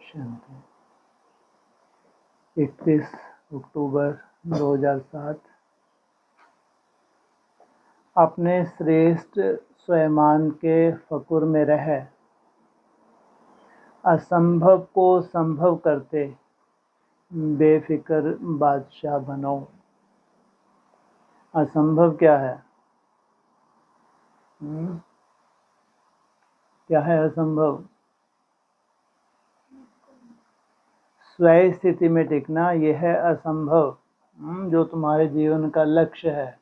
शांति। 31 अक्टूबर 2007। अपने श्रेष्ठ स्वयमान के फकुर में रह असंभव को संभव करते बेफिक्र बादशाह बनो। असंभव क्या है? क्या है असंभव? स्वयं स्थिति में टिकना, यह है असंभव। जो तुम्हारे जीवन का लक्ष्य है,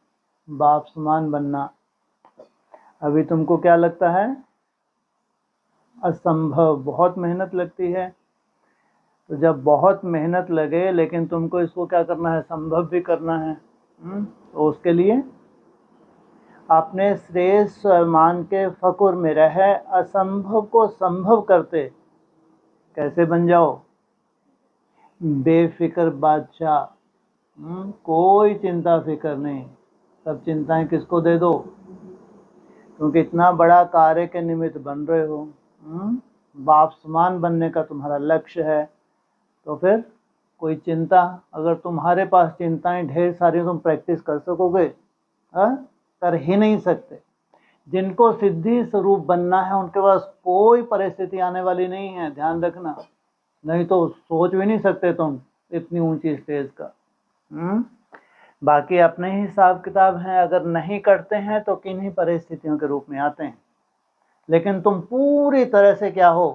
बाप समान बनना, अभी तुमको क्या लगता है? असंभव। बहुत मेहनत लगती है। तो जब बहुत मेहनत लगे लेकिन तुमको इसको क्या करना है? संभव भी करना है। तो उसके लिए अपने श्रेष्ठ स्वयमान के फकुर में रह असंभव को संभव करते कैसे बन जाओ? बेफिक्र बादशाह। कोई चिंता फिक्र नहीं। सब चिंताएं किसको दे दो? क्योंकि इतना बड़ा कार्य के निमित्त बन रहे हो। बाप समान बनने का तुम्हारा लक्ष्य है। तो फिर कोई चिंता, अगर तुम्हारे पास चिंताएं ढेर सारी, तुम प्रैक्टिस कर सकोगे? कर ही नहीं सकते। जिनको सिद्धि स्वरूप बनना है उनके पास कोई परिस्थिति आने वाली नहीं है, ध्यान रखना। नहीं तो सोच भी नहीं सकते तुम इतनी ऊंची स्टेज का। बाकी अपने ही हिसाब किताब हैं, अगर नहीं करते हैं तो किन्हीं परिस्थितियों के रूप में आते हैं। लेकिन तुम पूरी तरह से क्या हो?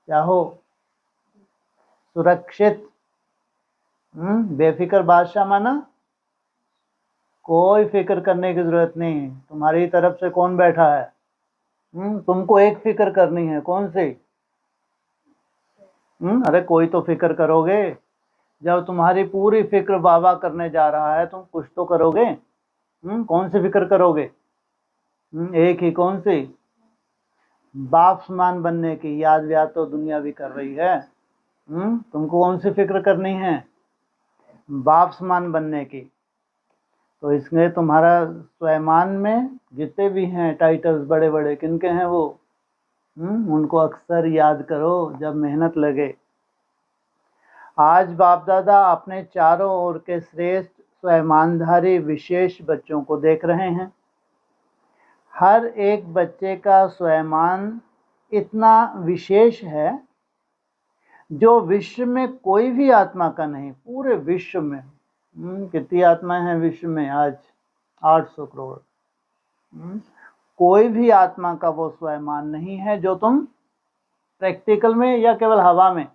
क्या हो? सुरक्षित। बेफिक्र बादशाह माना कोई फिक्र करने की जरूरत नहीं। तुम्हारी तरफ से कौन बैठा है? तुमको एक फिक्र करनी है। कौन सी? अरे कोई तो फिक्र करोगे। जब तुम्हारी पूरी फिक्र बाबा करने जा रहा है, तुम कुछ तो करोगे। कौन सी फिक्र करोगे? एक ही। कौन सी? बाप समान बनने की। याद व्याद तो दुनिया भी कर रही है। तुमको कौन सी फिक्र करनी है? बाप समान बनने की। तो इसमें तुम्हारा स्वयमान में जितने भी हैं टाइटल्स बड़े बड़े, किनके हैं वो? उनको अक्सर याद करो जब मेहनत लगे। आज बाप दादा अपने चारों ओर के श्रेष्ठ स्वयमानधारी विशेष बच्चों को देख रहे हैं। हर एक बच्चे का स्वयमान इतना विशेष है जो विश्व में कोई भी आत्मा का नहीं। पूरे विश्व में कितनी आत्माएं हैं विश्व में? आज 800 करोड़। कोई भी आत्मा का वो स्वयमान नहीं है जो तुम प्रैक्टिकल में या केवल हवा में।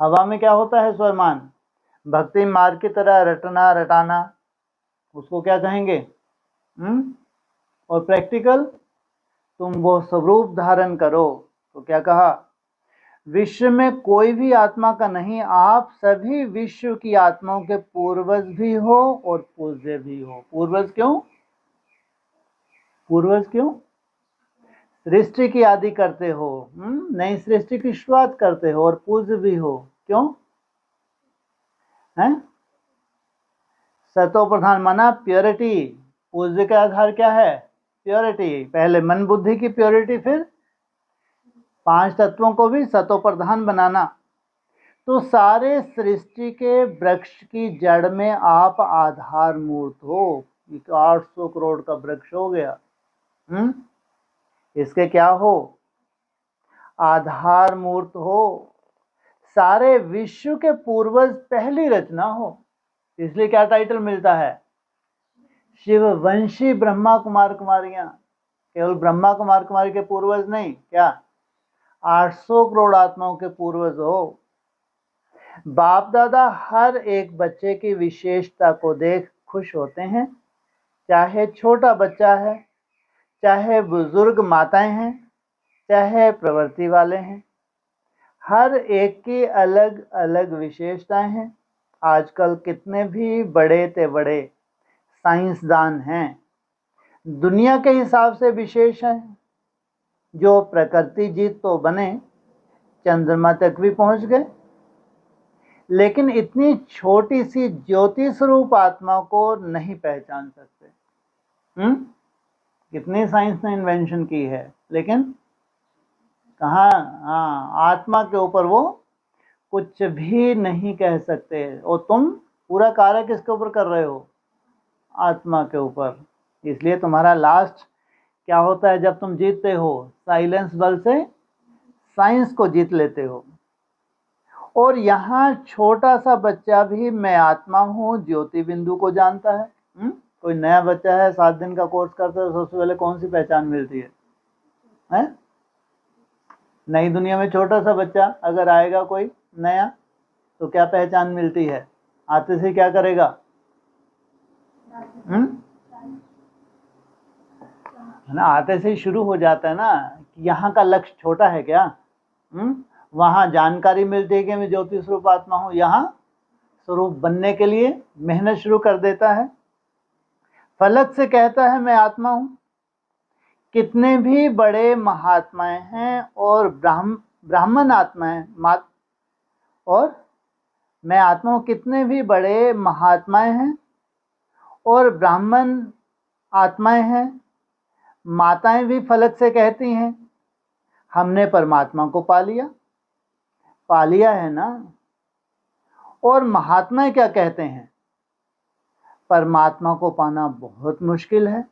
हवा में क्या होता है स्वयमान? भक्ति मार्ग की तरह रटना रटाना, उसको क्या कहेंगे? और प्रैक्टिकल तुम वो स्वरूप धारण करो तो क्या कहा? विश्व में कोई भी आत्मा का नहीं। आप सभी विश्व की आत्माओं के पूर्वज भी हो और पूज्य भी हो। पूर्वज क्यों? पूर्वज क्यों? सृष्टि की आदि करते हो, नई सृष्टि की शुरुआत करते हो, और पूज्य भी हो। क्यों हैं? सतो प्रधान माना प्योरिटी। पूज्य का आधार क्या है? प्योरिटी। पहले मन बुद्धि की प्योरिटी, फिर 5 तत्वों को भी सतो प्रधान बनाना। तो सारे सृष्टि के वृक्ष की जड़ में आप आधार मूर्त हो। 800 करोड़ का वृक्ष हो गया। इसके क्या हो? आधार मूर्त हो। सारे विश्व के पूर्वज पहली रचना हो। इसलिए क्या टाइटल मिलता है? शिववंशी ब्रह्मा कुमार कुमारियां। केवल ब्रह्मा कुमार कुमारी के पूर्वज नहीं, क्या 800 करोड़ आत्माओं के पूर्वज हो। बाप दादा हर एक बच्चे की विशेषता को देख खुश होते हैं। चाहे छोटा बच्चा है, चाहे बुजुर्ग माताएं हैं, चाहे प्रवृत्ति वाले हैं, हर एक की अलग अलग विशेषताएं हैं। आजकल कितने भी बड़े ते बड़े साइंसदान हैं, दुनिया के हिसाब से विशेष हैं। जो प्रकृति जीत तो बने, चंद्रमा तक भी पहुंच गए, लेकिन इतनी छोटी सी ज्योति स्वरूप आत्मा को नहीं पहचान सकते। कितनी साइंस ने इन्वेंशन की है, लेकिन कहाँ, हाँ, आत्मा के ऊपर वो कुछ भी नहीं कह सकते। और तुम पूरा कार्य किसके ऊपर कर रहे हो? आत्मा के ऊपर। इसलिए तुम्हारा लास्ट क्या होता है जब तुम जीतते हो? साइलेंस बल से साइंस को जीत लेते हो। और यहाँ छोटा सा बच्चा भी मैं आत्मा हूँ ज्योति बिंदु को जानता है। कोई नया बच्चा है 7 दिन का कोर्स करता है, सबसे पहले कौन सी पहचान मिलती है? नई दुनिया में छोटा सा बच्चा अगर आएगा कोई नया, तो क्या पहचान मिलती है? आते से क्या करेगा? है ना, आते से ही शुरू हो जाता है ना कि यहाँ का लक्ष्य छोटा है क्या? वहाँ जानकारी मिलती है कि मैं ज्योति स्वरूप आत्मा हूँ, यहाँ स्वरूप बनने के लिए मेहनत शुरू कर देता है। फलक से कहता है मैं आत्मा हूँ। कितने भी बड़े महात्माएं हैं और ब्राह्मण आत्माएं और मैं आत्मा हूँ, कितने भी बड़े महात्माएं हैं और ब्राह्मण आत्माएं हैं, माताएं भी फलक से कहती हैं हमने परमात्मा को पा लिया है ना। और महात्माएं क्या कहते हैं? परमात्मा को पाना बहुत मुश्किल है।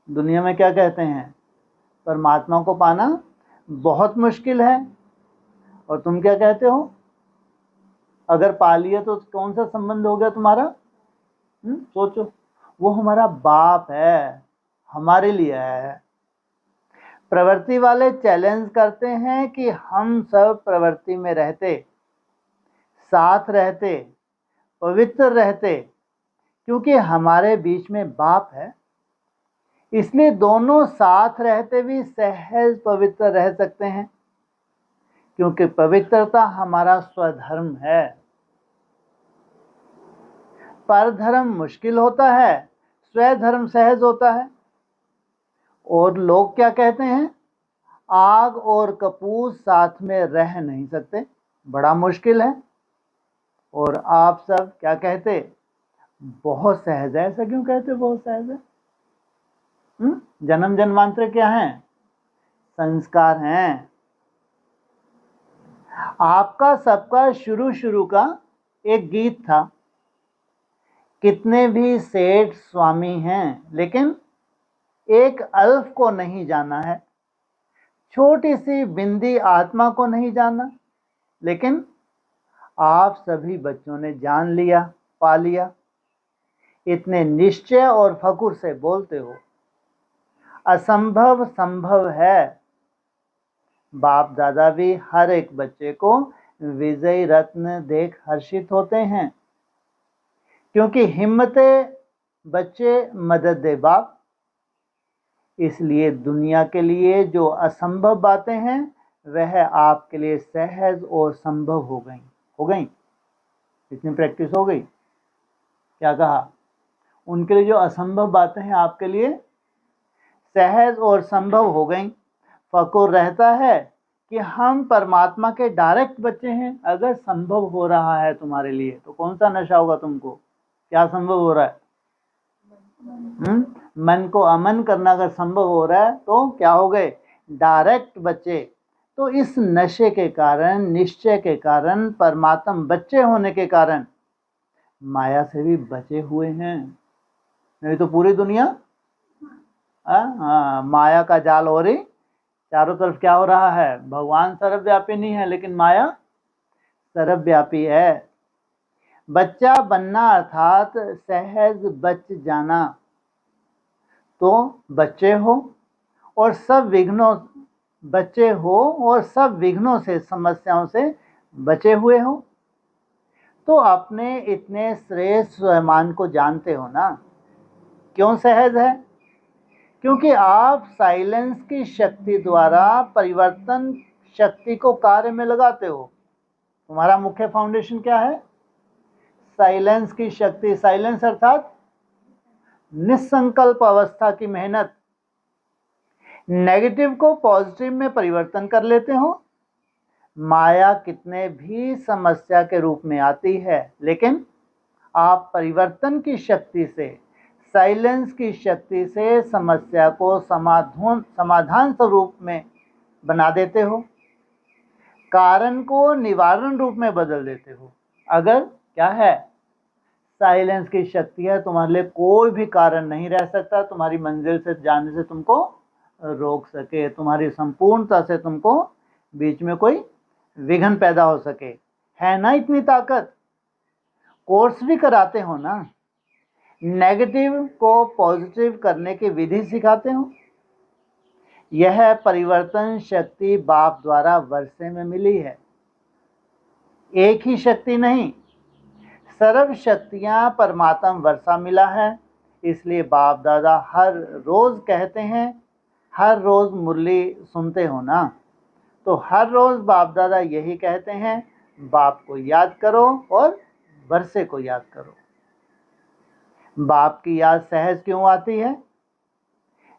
दुनिया में क्या कहते हैं? परमात्मा को पाना बहुत मुश्किल है। और तुम क्या कहते हो? अगर पा लिया तो कौन सा संबंध हो गया तुम्हारा? सोचो, वो हमारा बाप है, हमारे लिए है। प्रवृत्ति वाले चैलेंज करते हैं कि हम सब प्रवृत्ति में रहते, साथ रहते, पवित्र रहते, क्योंकि हमारे बीच में बाप है, इसलिए दोनों साथ रहते भी सहज पवित्र रह सकते हैं, क्योंकि पवित्रता हमारा स्वधर्म है। परधर्म मुश्किल होता है, स्वधर्म सहज होता है। और लोग क्या कहते हैं? आग और कपूर साथ में रह नहीं सकते, बड़ा मुश्किल है। और आप सब क्या कहते? बहुत सहज है। ऐसा क्यों कहते बहुत सहज है? जन्म जन्मांतर क्या है? संस्कार हैं। आपका सबका शुरू का एक गीत था, कितने भी सेठ स्वामी हैं लेकिन एक अल्फ को नहीं जाना है, छोटी सी बिंदी आत्मा को नहीं जाना। लेकिन आप सभी बच्चों ने जान लिया, पा लिया। इतने निश्चय और फकुर से बोलते हो, असंभव संभव है। बाप दादा भी हर एक बच्चे को विजयी रत्न देख हर्षित होते हैं, क्योंकि हिम्मते बच्चे मदद दे बाप। इसलिए दुनिया के लिए जो असंभव बातें हैं वह आपके लिए सहज और संभव हो गई। इतनी प्रैक्टिस हो गई। क्या कहा? उनके लिए जो असंभव बातें हैं आपके लिए सहज और संभव हो गई। फकुर रहता है कि हम परमात्मा के डायरेक्ट बच्चे हैं। अगर संभव हो रहा है तुम्हारे लिए तो कौन सा नशा होगा तुमको? क्या संभव हो रहा है? मन को अमन करना अगर संभव हो रहा है तो क्या हो गए? डायरेक्ट बच्चे। तो इस नशे के कारण, निश्चय के कारण, परमात्म बच्चे होने के कारण माया से भी बचे हुए हैं। नहीं तो पूरी दुनिया माया का जाल हो रही, चारों तरफ क्या हो रहा है? भगवान सर्वव्यापी नहीं है लेकिन माया सर्वव्यापी है। बच्चा बनना अर्थात सहज बच जाना। तो बच्चे हो और सब विघ्नों से, समस्याओं से बचे हुए हो, तो अपने इतने श्रेष्ठ स्वयं को जानते हो ना। क्यों सहज है? क्योंकि आप साइलेंस की शक्ति द्वारा परिवर्तन शक्ति को कार्य में लगाते हो। तुम्हारा मुख्य फाउंडेशन क्या है? साइलेंस की शक्ति। साइलेंस अर्थात निसंकल्प अवस्था की मेहनत। नेगेटिव को पॉजिटिव में परिवर्तन कर लेते हो। माया कितने भी समस्या के रूप में आती है, लेकिन आप परिवर्तन की शक्ति से, साइलेंस की शक्ति से समस्या को समाधान स्वरूप में बना देते हो, कारण को निवारण रूप में बदल देते हो। अगर क्या है, साइलेंस की शक्ति है, तुम्हारे लिए कोई भी कारण नहीं रह सकता तुम्हारी मंजिल से जाने से तुमको रोक सके, तुम्हारी संपूर्णता से तुमको बीच में कोई विघ्न पैदा हो सके। है ना इतनी ताकत? कोर्स भी कराते हो ना, नेगेटिव को पॉजिटिव करने की विधि सिखाते हो। यह परिवर्तन शक्ति बाप द्वारा वर्षे में मिली है। एक ही शक्ति नहीं, सर्व शक्तियां परमात्मा वर्षा मिला है। इसलिए बाप दादा हर रोज कहते हैं, हर रोज मुरली सुनते हो ना, तो हर रोज बाप दादा यही कहते हैं, बाप को याद करो और वर्षे को याद करो। बाप की याद सहज क्यों आती है?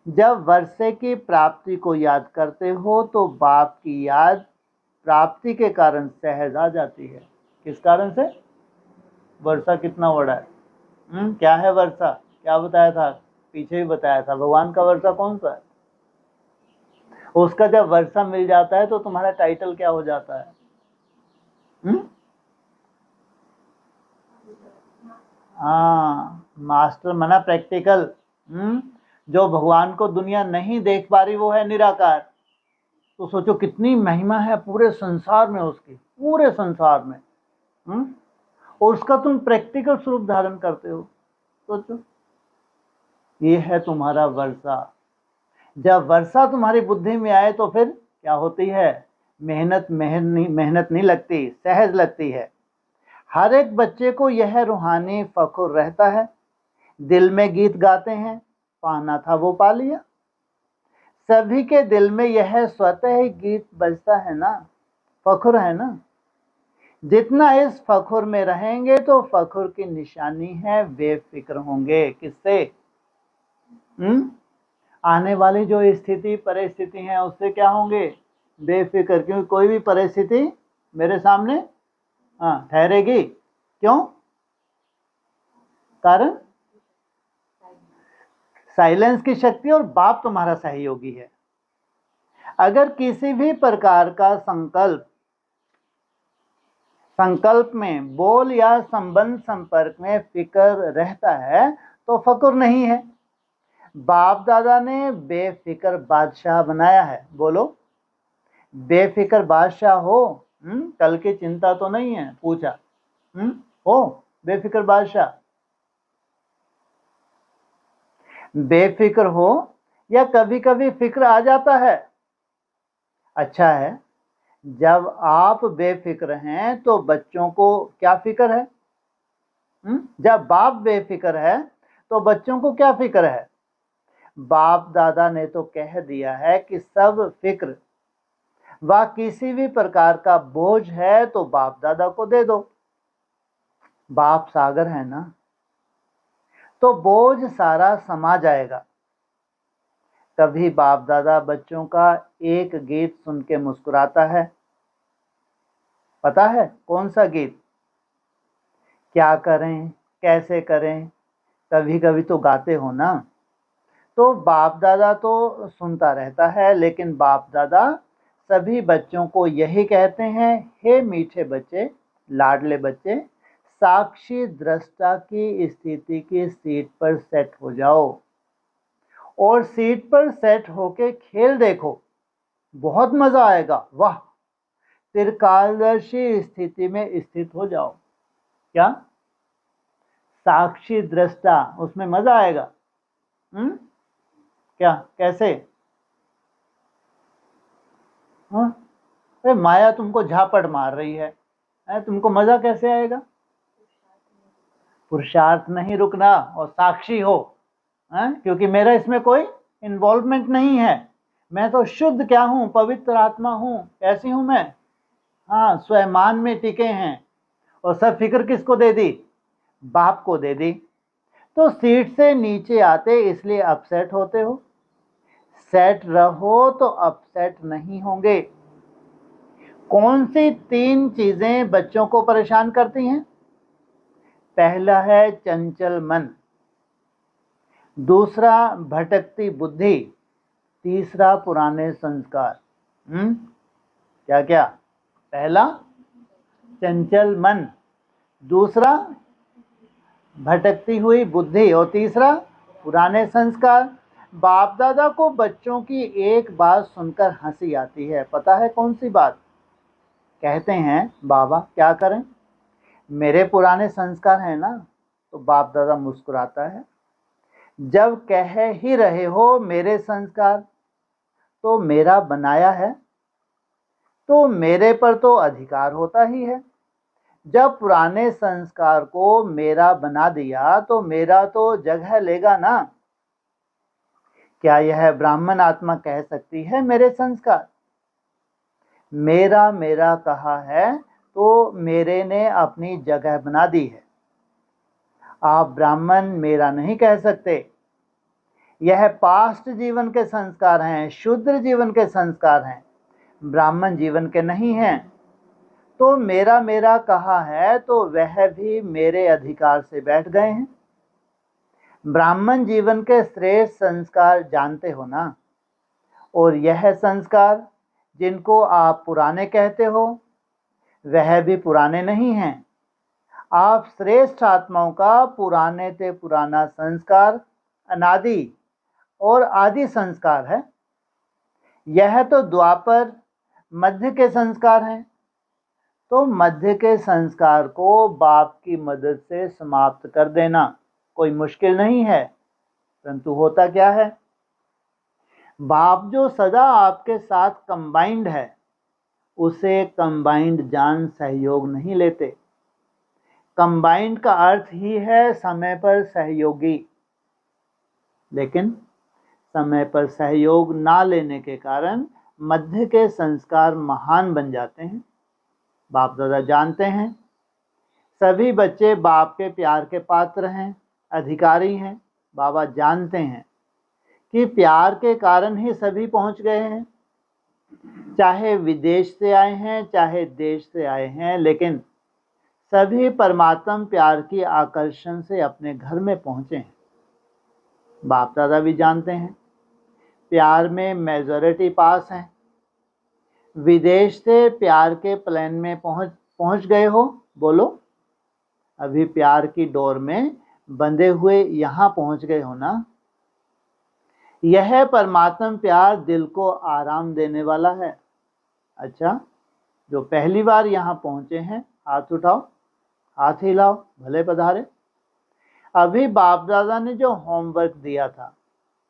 जब वर्षे की प्राप्ति को याद करते हो तो बाप की याद प्राप्ति के कारण सहज आ जाती है। किस कारण से? वर्षा कितना बड़ा है, क्या है वर्षा? क्या बताया था? पीछे ही बताया था। भगवान का वर्षा कौन सा है? उसका जब वर्षा मिल जाता है तो तुम्हारा टाइटल क्या हो जाता है? हाँ, मास्टर मना प्रैक्टिकल। जो भगवान को दुनिया नहीं देख पा रही वो है निराकार। तो सोचो कितनी महिमा है पूरे संसार में उसकी, पूरे संसार में। और उसका तुम प्रैक्टिकल स्वरूप धारण करते हो। सोचो, ये है तुम्हारा वर्षा। जब वर्षा तुम्हारी बुद्धि में आए तो फिर क्या होती है? मेहनत नहीं लगती, सहज लगती है। हर एक बच्चे को यह रूहानी फख्र रहता है, दिल में गीत गाते हैं, पाना था वो पा लिया। सभी के दिल में यह स्वतः ही गीत बजता है ना, फख्र है ना। जितना इस फख्र में रहेंगे तो फख्र की निशानी है बेफिक्र होंगे। किससे? आने वाली जो स्थिति परिस्थिति है उससे क्या होंगे? बेफिक्र। क्योंकि कोई भी परिस्थिति मेरे सामने ठहरेगी। क्यों? कारण साइलेंस की शक्ति और बाप तुम्हारा सहयोगी है। अगर किसी भी प्रकार का संकल्प में, बोल या संबंध संपर्क में फिक्र रहता है तो फक्र नहीं है। बाप दादा ने बेफिक्र बादशाह बनाया है। बोलो, बेफिक्र बादशाह हो। कल की चिंता तो नहीं है? पूछा। हो बेफिक्र बादशाह? बेफिक्र हो या कभी कभी फिक्र आ जाता है? अच्छा है, जब आप बेफिक्र हैं तो बच्चों को क्या फिक्र है? जब बाप बेफिक्र है तो बच्चों को क्या फिक्र है? बाप दादा ने तो कह दिया है कि सब फिक्र व किसी भी प्रकार का बोझ है तो बाप दादा को दे दो। बाप सागर है ना, तो बोझ सारा समा जाएगा। कभी बाप दादा बच्चों का एक गीत सुन के मुस्कुराता है। पता है कौन सा गीत? क्या करें, कैसे करें, कभी कभी तो गाते हो ना। तो बाप दादा तो सुनता रहता है, लेकिन बाप दादा सभी बच्चों को यही कहते हैं, हे मीठे बच्चे, लाडले बच्चे, साक्षी दृष्टा की स्थिति की सीट पर सेट हो जाओ और सीट पर सेट होके खेल देखो, बहुत मजा आएगा। वाह, त्रिकालदर्शी स्थिति में स्थित हो जाओ। क्या? साक्षी दृष्टा, उसमें मजा आएगा। क्या? कैसे? अरे माया तुमको झापड़ मार रही है, तुमको मजा कैसे आएगा? पुरुषार्थ नहीं रुकना और साक्षी हो। क्योंकि मेरा इसमें कोई इन्वॉल्वमेंट नहीं है। मैं तो शुद्ध क्या हूँ? पवित्र आत्मा हूँ। कैसी हूँ मैं? हाँ, स्वयमान में टिके हैं। और सब फिक्र किसको दे दी? बाप को दे दी। तो सीट से नीचे आते इसलिए अपसेट होते हो। सेट रहो तो अपसेट नहीं होंगे। कौन सी 3 चीजें बच्चों को परेशान करती हैं? पहला है चंचल मन, दूसरा भटकती बुद्धि, तीसरा पुराने संस्कार। क्या क्या? पहला चंचल मन, दूसरा भटकती हुई बुद्धि, और तीसरा पुराने संस्कार। बाप दादा को बच्चों की एक बात सुनकर हंसी आती है, पता है कौन सी बात? कहते हैं बाबा क्या करें, मेरे पुराने संस्कार हैं ना। तो बाप दादा मुस्कुराता है, जब कह ही रहे हो मेरे संस्कार, तो मेरा बनाया है, तो मेरे पर तो अधिकार होता ही है। जब पुराने संस्कार को मेरा बना दिया तो मेरा तो जगह लेगा ना। क्या यह ब्राह्मण आत्मा कह सकती है मेरे संस्कार? मेरा मेरा कहा है तो मेरे ने अपनी जगह बना दी है। आप ब्राह्मण मेरा नहीं कह सकते। यह पास्ट जीवन के संस्कार हैं, शूद्र जीवन के संस्कार हैं, ब्राह्मण जीवन के नहीं हैं। तो मेरा मेरा कहा है तो वह भी मेरे अधिकार से बैठ गए हैं। ब्राह्मण जीवन के श्रेष्ठ संस्कार जानते हो ना, और यह संस्कार जिनको आप पुराने कहते हो वह भी पुराने नहीं हैं। आप श्रेष्ठ आत्माओं का पुराने से पुराना संस्कार अनादि और आदि संस्कार है। यह तो द्वापर मध्य के संस्कार हैं। तो मध्य के संस्कार को बाप की मदद से समाप्त कर देना कोई मुश्किल नहीं है, परंतु होता क्या है, बाप जो सदा आपके साथ कंबाइंड है उसे कंबाइंड जान सहयोग नहीं लेते। कंबाइंड का अर्थ ही है समय पर सहयोगी, लेकिन समय पर सहयोग ना लेने के कारण मध्य के संस्कार महान बन जाते हैं। बाप दादा जानते हैं सभी बच्चे बाप के प्यार के पात्र हैं, अधिकारी हैं। बाबा जानते हैं कि प्यार के कारण ही सभी पहुंच गए हैं, चाहे विदेश से आए हैं चाहे देश से आए हैं, लेकिन सभी परमात्मा प्यार की आकर्षण से अपने घर में पहुंचे हैं। बाप दादा भी जानते हैं प्यार में मेजॉरिटी पास है। विदेश से प्यार के प्लेन में पहुंच गए हो, बोलो अभी प्यार की डोर में बंधे हुए यहाँ पहुंच गए हो ना। यह परमात्मा प्यार दिल को आराम देने वाला है। अच्छा, जो पहली बार यहाँ पहुंचे हैं हाथ उठाओ, हाथ हिलाओ, भले पधारे। अभी बाप दादा ने जो होमवर्क दिया था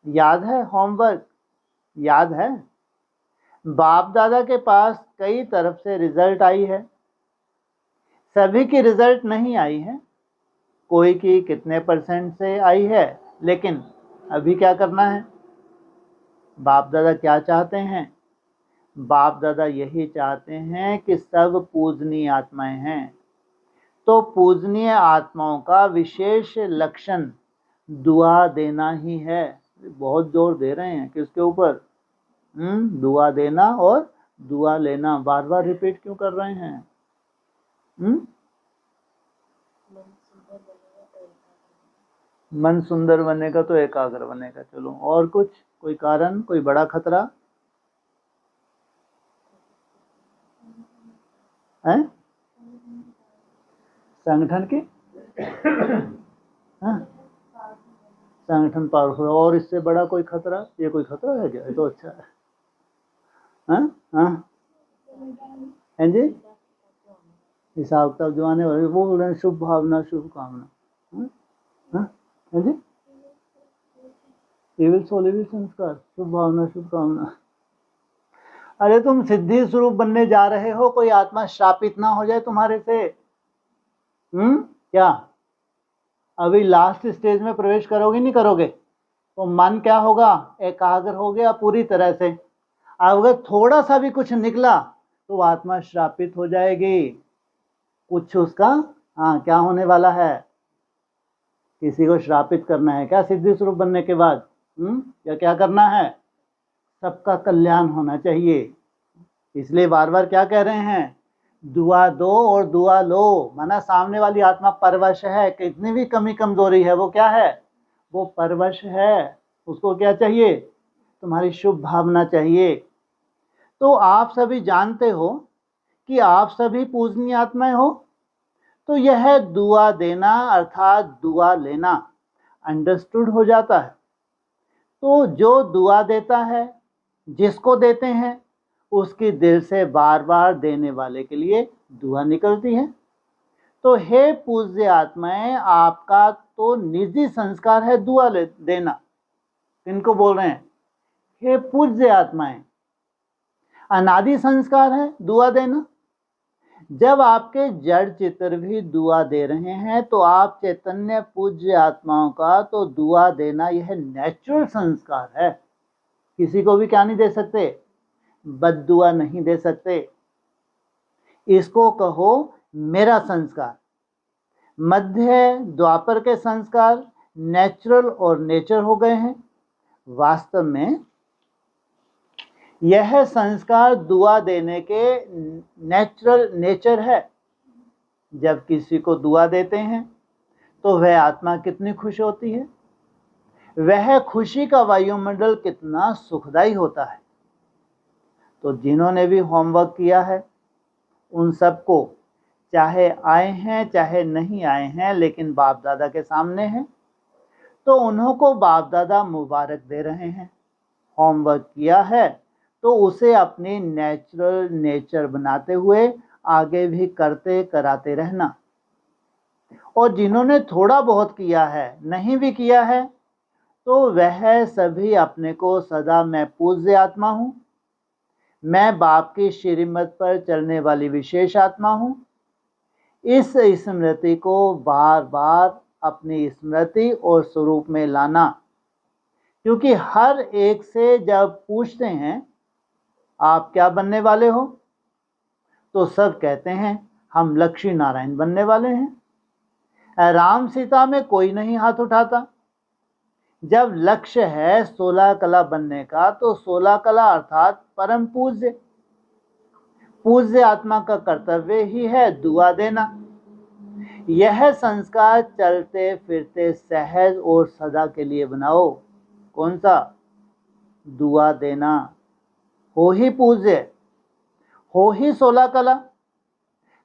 याद है? होमवर्क याद है? बाप दादा के पास कई तरफ से रिजल्ट आई है, सभी की रिजल्ट नहीं आई है, कोई की कितने % से आई है, लेकिन अभी क्या करना है? बाप दादा क्या चाहते हैं? बाप दादा यही चाहते हैं कि सब पूजनीय आत्माएं हैं। तो पूजनीय आत्माओं का विशेष लक्षण दुआ देना ही है। बहुत जोर दे रहे हैं किसके ऊपर? दुआ देना और दुआ लेना। बार बार रिपीट क्यों कर रहे हैं? मन सुंदर बनेगा तो एकाग्र बनेगा। चलो, और कुछ? कोई कारण, कोई बड़ा खतरा है? संगठन की संगठन पावरफुल, और इससे बड़ा कोई खतरा? ये कोई खतरा है क्या? ये तो अच्छा है। हैं जी, हिसाब किताब जो आने वाले वो बोल रहे हैं, शुभ भावना शुभ कामना। हैं जी, एविल सोल एविल संस्कार, शुभ भावना शुभ कामना। अरे तुम सिद्धि स्वरूप बनने जा रहे हो, कोई आत्मा श्रापित ना हो जाए तुम्हारे से। क्या अभी लास्ट स्टेज में प्रवेश करोगे नहीं करोगे? तो मन क्या होगा? एकाग्र हो गया पूरी तरह से। अगर थोड़ा सा भी कुछ निकला तो आत्मा श्रापित हो जाएगी। कुछ उसका क्या होने वाला है? किसी को श्रापित करना है क्या सिद्धि स्वरूप बनने के बाद? या क्या करना है? सबका कल्याण होना चाहिए। इसलिए बार बार क्या कह रहे हैं? दुआ दो और दुआ लो। माना सामने वाली आत्मा परवश है, कितनी भी कमी कमजोरी है वो क्या है? वो परवश है। उसको क्या चाहिए? तुम्हारी शुभ भावना चाहिए। तो आप सभी जानते हो कि आप सभी पूजनीय आत्माएं हो, तो यह दुआ देना अर्थात दुआ लेना अंडरस्टूड हो जाता है। तो जो दुआ देता है, जिसको देते हैं, उसकी दिल से बार बार देने वाले के लिए दुआ निकलती है। तो हे पूज्य आत्माएं, आपका तो निजी संस्कार है दुआ देना। इनको बोल रहे हैं हे पूज्य आत्माएं, अनादि संस्कार है दुआ देना। जब आपके जड़ चित्र भी दुआ दे रहे हैं तो आप चैतन्य पूज्य आत्माओं का तो दुआ देना यह नेचुरल संस्कार है। किसी को भी क्या नहीं दे सकते, बद्दुआ नहीं दे सकते। इसको कहो मेरा संस्कार। मध्य द्वापर के संस्कार नेचुरल और नेचर हो गए हैं। वास्तव में यह संस्कार दुआ देने के नेचुरल नेचर है। जब किसी को दुआ देते हैं तो वह आत्मा कितनी खुश होती है, वह खुशी का वायुमंडल कितना सुखदायी होता है। तो जिन्होंने भी होमवर्क किया है उन सबको, चाहे आए हैं चाहे नहीं आए हैं, लेकिन बाप दादा के सामने हैं, तो उन्हों को बाप दादा मुबारक दे रहे हैं। होमवर्क किया है तो उसे अपनी नेचुरल नेचर बनाते हुए आगे भी करते कराते रहना। और जिन्होंने थोड़ा बहुत किया है, नहीं भी किया है, तो वह सभी अपने को सदा मैं पूज्य आत्मा हूँ, मैं बाप की श्रीमत पर चलने वाली विशेष आत्मा हूँ, इस स्मृति को बार बार अपनी स्मृति और स्वरूप में लाना। क्योंकि हर एक से जब पूछते हैं आप क्या बनने वाले हो, तो सब कहते हैं हम लक्ष्मी नारायण बनने वाले हैं। राम सीता में कोई नहीं हाथ उठाता। जब लक्ष्य है 16 कला बनने का, तो 16 कला अर्थात परम पूज्य पूज्य आत्मा का कर्तव्य ही है दुआ देना। यह संस्कार चलते फिरते सहज और सदा के लिए बनाओ। कौन सा? दुआ देना। हो ही पूज्य, हो ही 16 कला।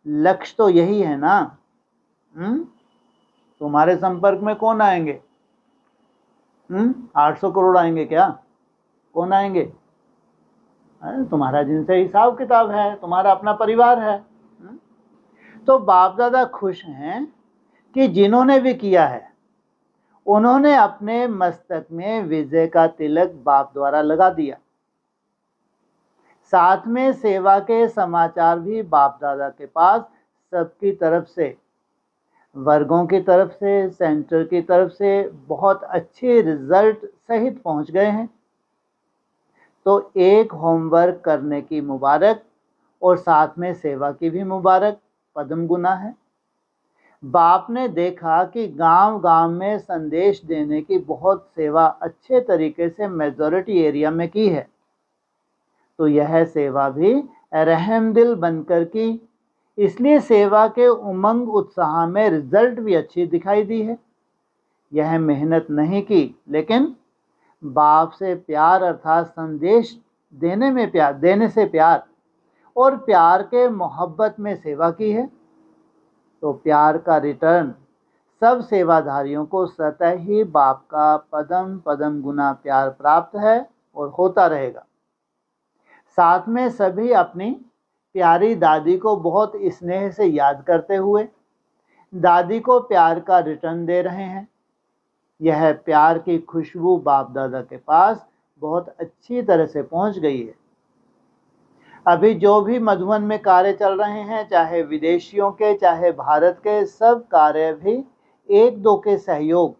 लक्ष्य तो यही है ना। तुम्हारे संपर्क में कौन आएंगे? 800 करोड़ आएंगे क्या? कौन आएंगे? तुम्हारा जिनसे हिसाब किताब है, तुम्हारा अपना परिवार है। तो बाप दादा खुश हैं कि जिन्होंने भी किया है उन्होंने अपने मस्तक में विजय का तिलक बाप द्वारा लगा दिया। साथ में सेवा के समाचार भी बाप दादा के पास सबकी तरफ से, वर्गों की तरफ से, सेंटर की तरफ से बहुत अच्छे रिजल्ट सहित पहुंच गए हैं। तो एक होमवर्क करने की मुबारक और साथ में सेवा की भी मुबारक पद्म गुना है। बाप ने देखा कि गांव गांव में संदेश देने की बहुत सेवा अच्छे तरीके से मेजॉरिटी एरिया में की है। तो यह सेवा भी रहमदिल बनकर की, इसलिए सेवा के उमंग उत्साह में रिजल्ट भी अच्छी दिखाई दी है। यह मेहनत नहीं की, लेकिन बाप से प्यार अर्थात संदेश देने में प्यार, देने से प्यार और प्यार के मोहब्बत में सेवा की है। तो प्यार का रिटर्न सब सेवाधारियों को स्वतः ही बाप का पदम पदम गुना प्यार प्राप्त है और होता रहेगा। साथ में सभी अपनी प्यारी दादी को बहुत स्नेह से याद करते हुए दादी को प्यार का रिटर्न दे रहे हैं। यह प्यार की खुशबू बाप दादा के पास बहुत अच्छी तरह से पहुंच गई है। अभी जो भी मधुबन में कार्य चल रहे हैं, चाहे विदेशियों के चाहे भारत के, सब कार्य भी एक दो के सहयोग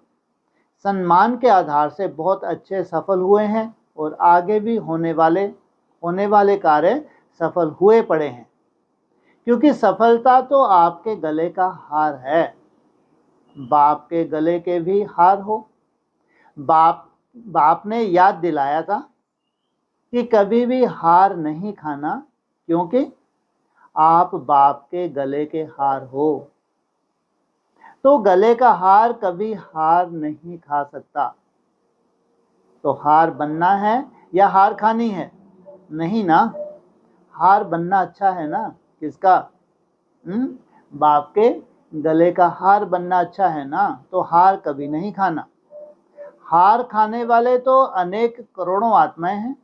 सम्मान के आधार से बहुत अच्छे सफल हुए हैं और आगे भी होने वाले कार्य सफल हुए पड़े हैं। क्योंकि सफलता तो आपके गले का हार है। बाप के गले के भी हार हो। बाप ने याद दिलाया था कि कभी भी हार नहीं खाना, क्योंकि आप बाप के गले के हार हो। तो गले का हार कभी हार नहीं खा सकता। तो हार बनना है या हार खानी है? नहीं ना। हार बनना अच्छा है ना? किसका? बाप के गले का हार बनना अच्छा है ना? तो हार कभी नहीं खाना। हार खाने वाले तो अनेक करोड़ों आत्माएं हैं।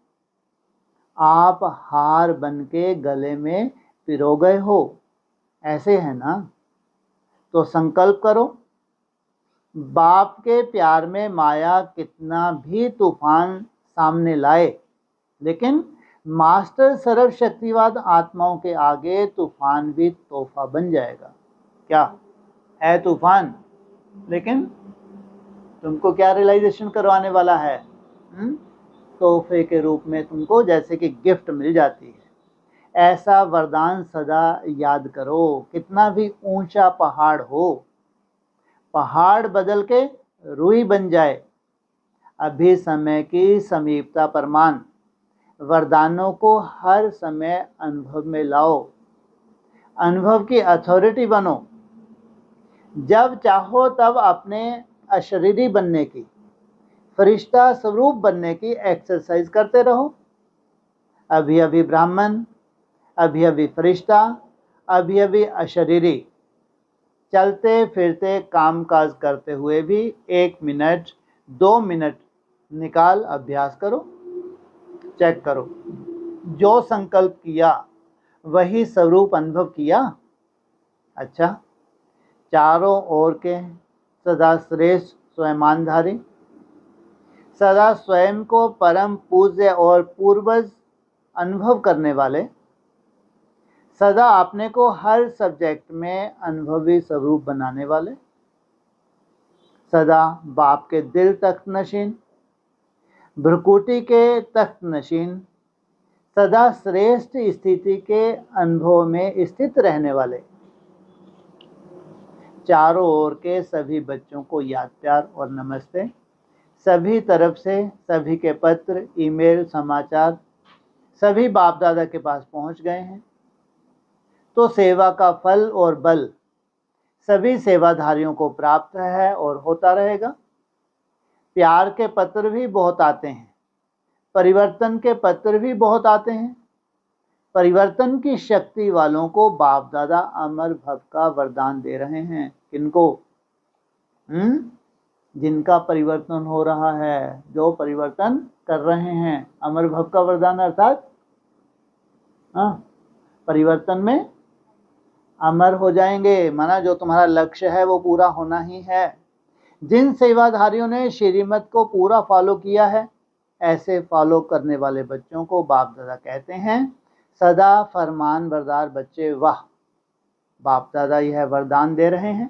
आप हार बन के गले में पिरो गए हो, ऐसे है ना? तो संकल्प करो, बाप के प्यार में माया कितना भी तूफान सामने लाए, लेकिन मास्टर सर्वशक्तिवाद आत्माओं के आगे तूफान भी तोहफा बन जाएगा। क्या है तूफान? लेकिन तुमको क्या रियलाइजेशन करवाने वाला है? तोहफे के रूप में तुमको जैसे कि गिफ्ट मिल जाती है। ऐसा वरदान सदा याद करो। कितना भी ऊंचा पहाड़ हो, पहाड़ बदल के रूई बन जाए। अभी समय की समीपता प्रमाण। वरदानों को हर समय अनुभव में लाओ, अनुभव की अथॉरिटी बनो। जब चाहो तब अपने अशरीरी बनने की, फरिश्ता स्वरूप बनने की एक्सरसाइज करते रहो। अभी अभी ब्राह्मण, अभी अभी फरिश्ता, अभी अभी अशरीरी। चलते फिरते काम काज करते हुए भी 1 मिनट 2 मिनट निकाल अभ्यास करो, चेक करो। जो संकल्प किया वही स्वरूप अनुभव किया। अच्छा, चारों ओर के सदा श्रेष्ठ स्वयंमानधारी, सदा स्वयं को परम पूज्य और पूर्वज अनुभव करने वाले, सदा अपने को हर सब्जेक्ट में अनुभवी स्वरूप बनाने वाले, सदा बाप के दिल तख्त नशीन, भ्रकुटी के तख्त नशीन, सदा श्रेष्ठ स्थिति के अनुभव में स्थित रहने वाले, चारों ओर के सभी बच्चों को याद प्यार और नमस्ते। सभी तरफ से सभी के पत्र, ईमेल, समाचार सभी बाप दादा के पास पहुंच गए हैं। तो सेवा का फल और बल सभी सेवाधारियों को प्राप्त है और होता रहेगा। प्यार के पत्र भी बहुत आते हैं, परिवर्तन के पत्र भी बहुत आते हैं। परिवर्तन की शक्ति वालों को बाप दादा अमर भव का वरदान दे रहे हैं। किनको? जिनका परिवर्तन हो रहा है, जो परिवर्तन कर रहे हैं। अमर भव का वरदान अर्थात परिवर्तन में अमर हो जाएंगे, माना जो तुम्हारा लक्ष्य है वो पूरा होना ही है। जिन सेवाधारियों ने श्रीमत को पूरा फॉलो किया है, ऐसे फॉलो करने वाले बच्चों को बाप दादा कहते हैं सदा फरमान बरदार बच्चे। वाह, बाप दादा यह वरदान दे रहे हैं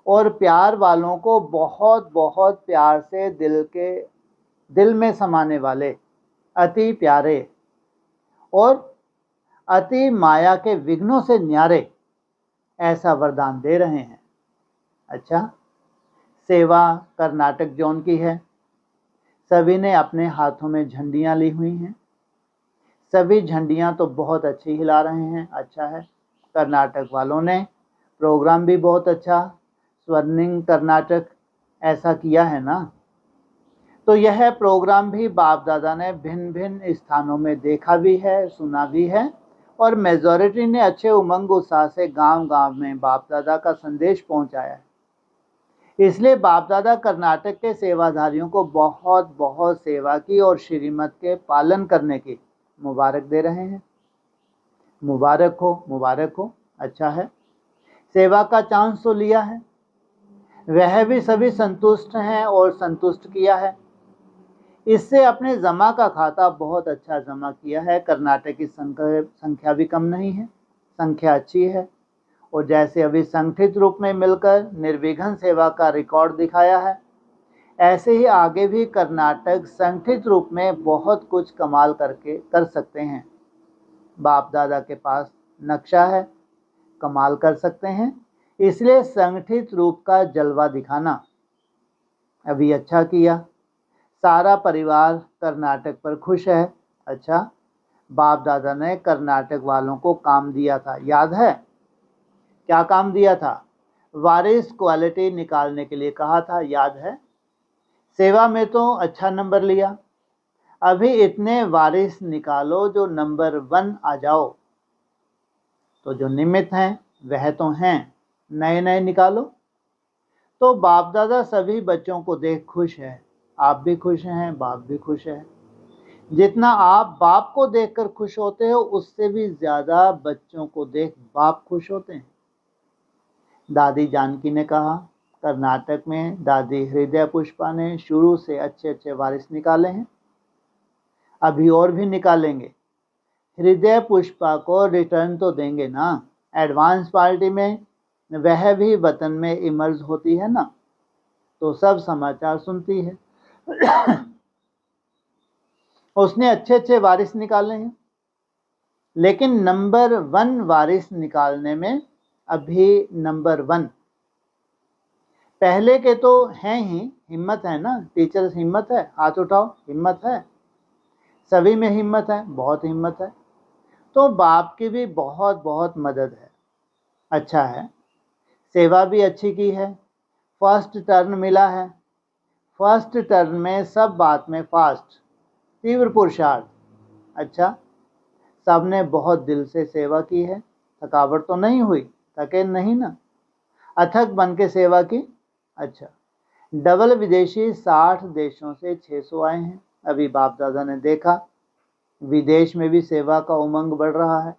और प्यार वालों को बहुत बहुत प्यार से दिल में समाने वाले, अति प्यारे और अति माया के विघ्नों से न्यारे ऐसा वरदान दे रहे हैं। अच्छा, सेवा कर्नाटक जोन की है। सभी ने अपने हाथों में झंडियां ली हुई हैं। सभी झंडियां तो बहुत अच्छी हिला रहे हैं। अच्छा है, कर्नाटक वालों ने प्रोग्राम भी बहुत अच्छा, स्वर्णिम कर्नाटक ऐसा किया है ना। तो यह प्रोग्राम भी बाप दादा ने भिन्न भिन्न स्थानों में देखा भी है, सुना भी है और मेजॉरिटी ने अच्छे उमंग उत्साह से गांव गांव में बाप दादा का संदेश पहुंचाया है। इसलिए बाप दादा कर्नाटक के सेवाधारियों को बहुत बहुत सेवा की और श्रीमत के पालन करने की मुबारक दे रहे हैं। मुबारक हो, मुबारक हो। अच्छा है, सेवा का चांस तो लिया है, वह भी सभी संतुष्ट हैं और संतुष्ट किया है। इससे अपने जमा का खाता बहुत अच्छा जमा किया है। कर्नाटक की संख्या भी कम नहीं है, संख्या अच्छी है। और जैसे अभी संगठित रूप में मिलकर निर्विघ्न सेवा का रिकॉर्ड दिखाया है, ऐसे ही आगे भी कर्नाटक संगठित रूप में बहुत कुछ कमाल कर सकते हैं। बाप दादा के पास नक्शा है, कमाल कर सकते हैं। इसलिए संगठित रूप का जलवा दिखाना अभी अच्छा किया। सारा परिवार कर्नाटक पर खुश है। अच्छा, बाप दादा ने कर्नाटक वालों को काम दिया था, याद है? क्या काम दिया था? वारिस क्वालिटी निकालने के लिए कहा था, याद है? सेवा में तो अच्छा नंबर लिया। अभी इतने वारिस निकालो जो नंबर 1 आ जाओ। तो जो निमित्त हैं वह तो हैं, नए नए निकालो। तो बाप दादा सभी बच्चों को देख खुश है। आप भी खुश हैं, बाप भी खुश है। जितना आप बाप को देखकर खुश होते हो, उससे भी ज्यादा बच्चों को देख बाप खुश होते हैं। दादी जानकी ने कहा, कर्नाटक में दादी हृदय पुष्पा ने शुरू से अच्छे अच्छे वारिस निकाले हैं, अभी और भी निकालेंगे। हृदय पुष्पा को रिटर्न तो देंगे ना। एडवांस पार्टी में वह भी वतन में इमर्ज होती है ना, तो सब समाचार सुनती है। उसने अच्छे अच्छे वारिस निकाले हैं, लेकिन नंबर 1 वारिस निकालने में अभी नंबर 1 पहले के तो हैं ही। हिम्मत है ना टीचर्स, हिम्मत है, हाथ उठाओ, हिम्मत है, सभी में हिम्मत है, बहुत हिम्मत है। तो बाप की भी बहुत बहुत मदद है। अच्छा है, सेवा भी अच्छी की है, फर्स्ट टर्न मिला है। फर्स्ट टर्न में सब बात में फास्ट, तीव्र पुरुषार्थ। अच्छा, सबने बहुत दिल से सेवा की है, थकावट तो नहीं हुई, थके नहीं ना, अथक बन के सेवा की। अच्छा, डबल विदेशी 60 देशों से 600 आए हैं। अभी बाप दादा ने देखा विदेश में भी सेवा का उमंग बढ़ रहा है।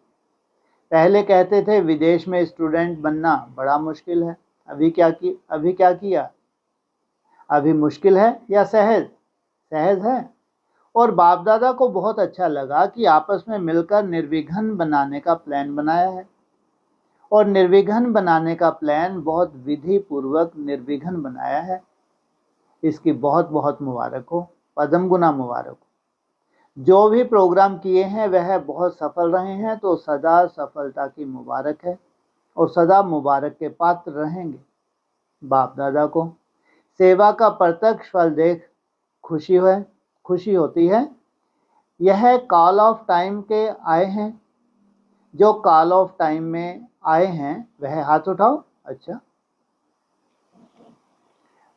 पहले कहते थे विदेश में स्टूडेंट बनना बड़ा मुश्किल है, अभी क्या किया? अभी मुश्किल है या सहज? सहज है। और बाप दादा को बहुत अच्छा लगा कि आपस में मिलकर निर्विघ्न बनाने का प्लान बनाया है। और निर्विघ्न बनाने का प्लान बहुत विधि पूर्वक निर्विघ्न बनाया है। इसकी बहुत बहुत मुबारक हो, पदम गुना मुबारक हो। जो भी प्रोग्राम किए हैं वह बहुत सफल रहे हैं, तो सदा सफलता की मुबारक है और सदा मुबारक के पात्र रहेंगे। बाप दादा को सेवा का प्रत्यक्ष फल देख खुशी होती है। यह कॉल ऑफ टाइम के आए हैं। जो कॉल ऑफ टाइम में आए हैं वह हाथ उठाओ। अच्छा,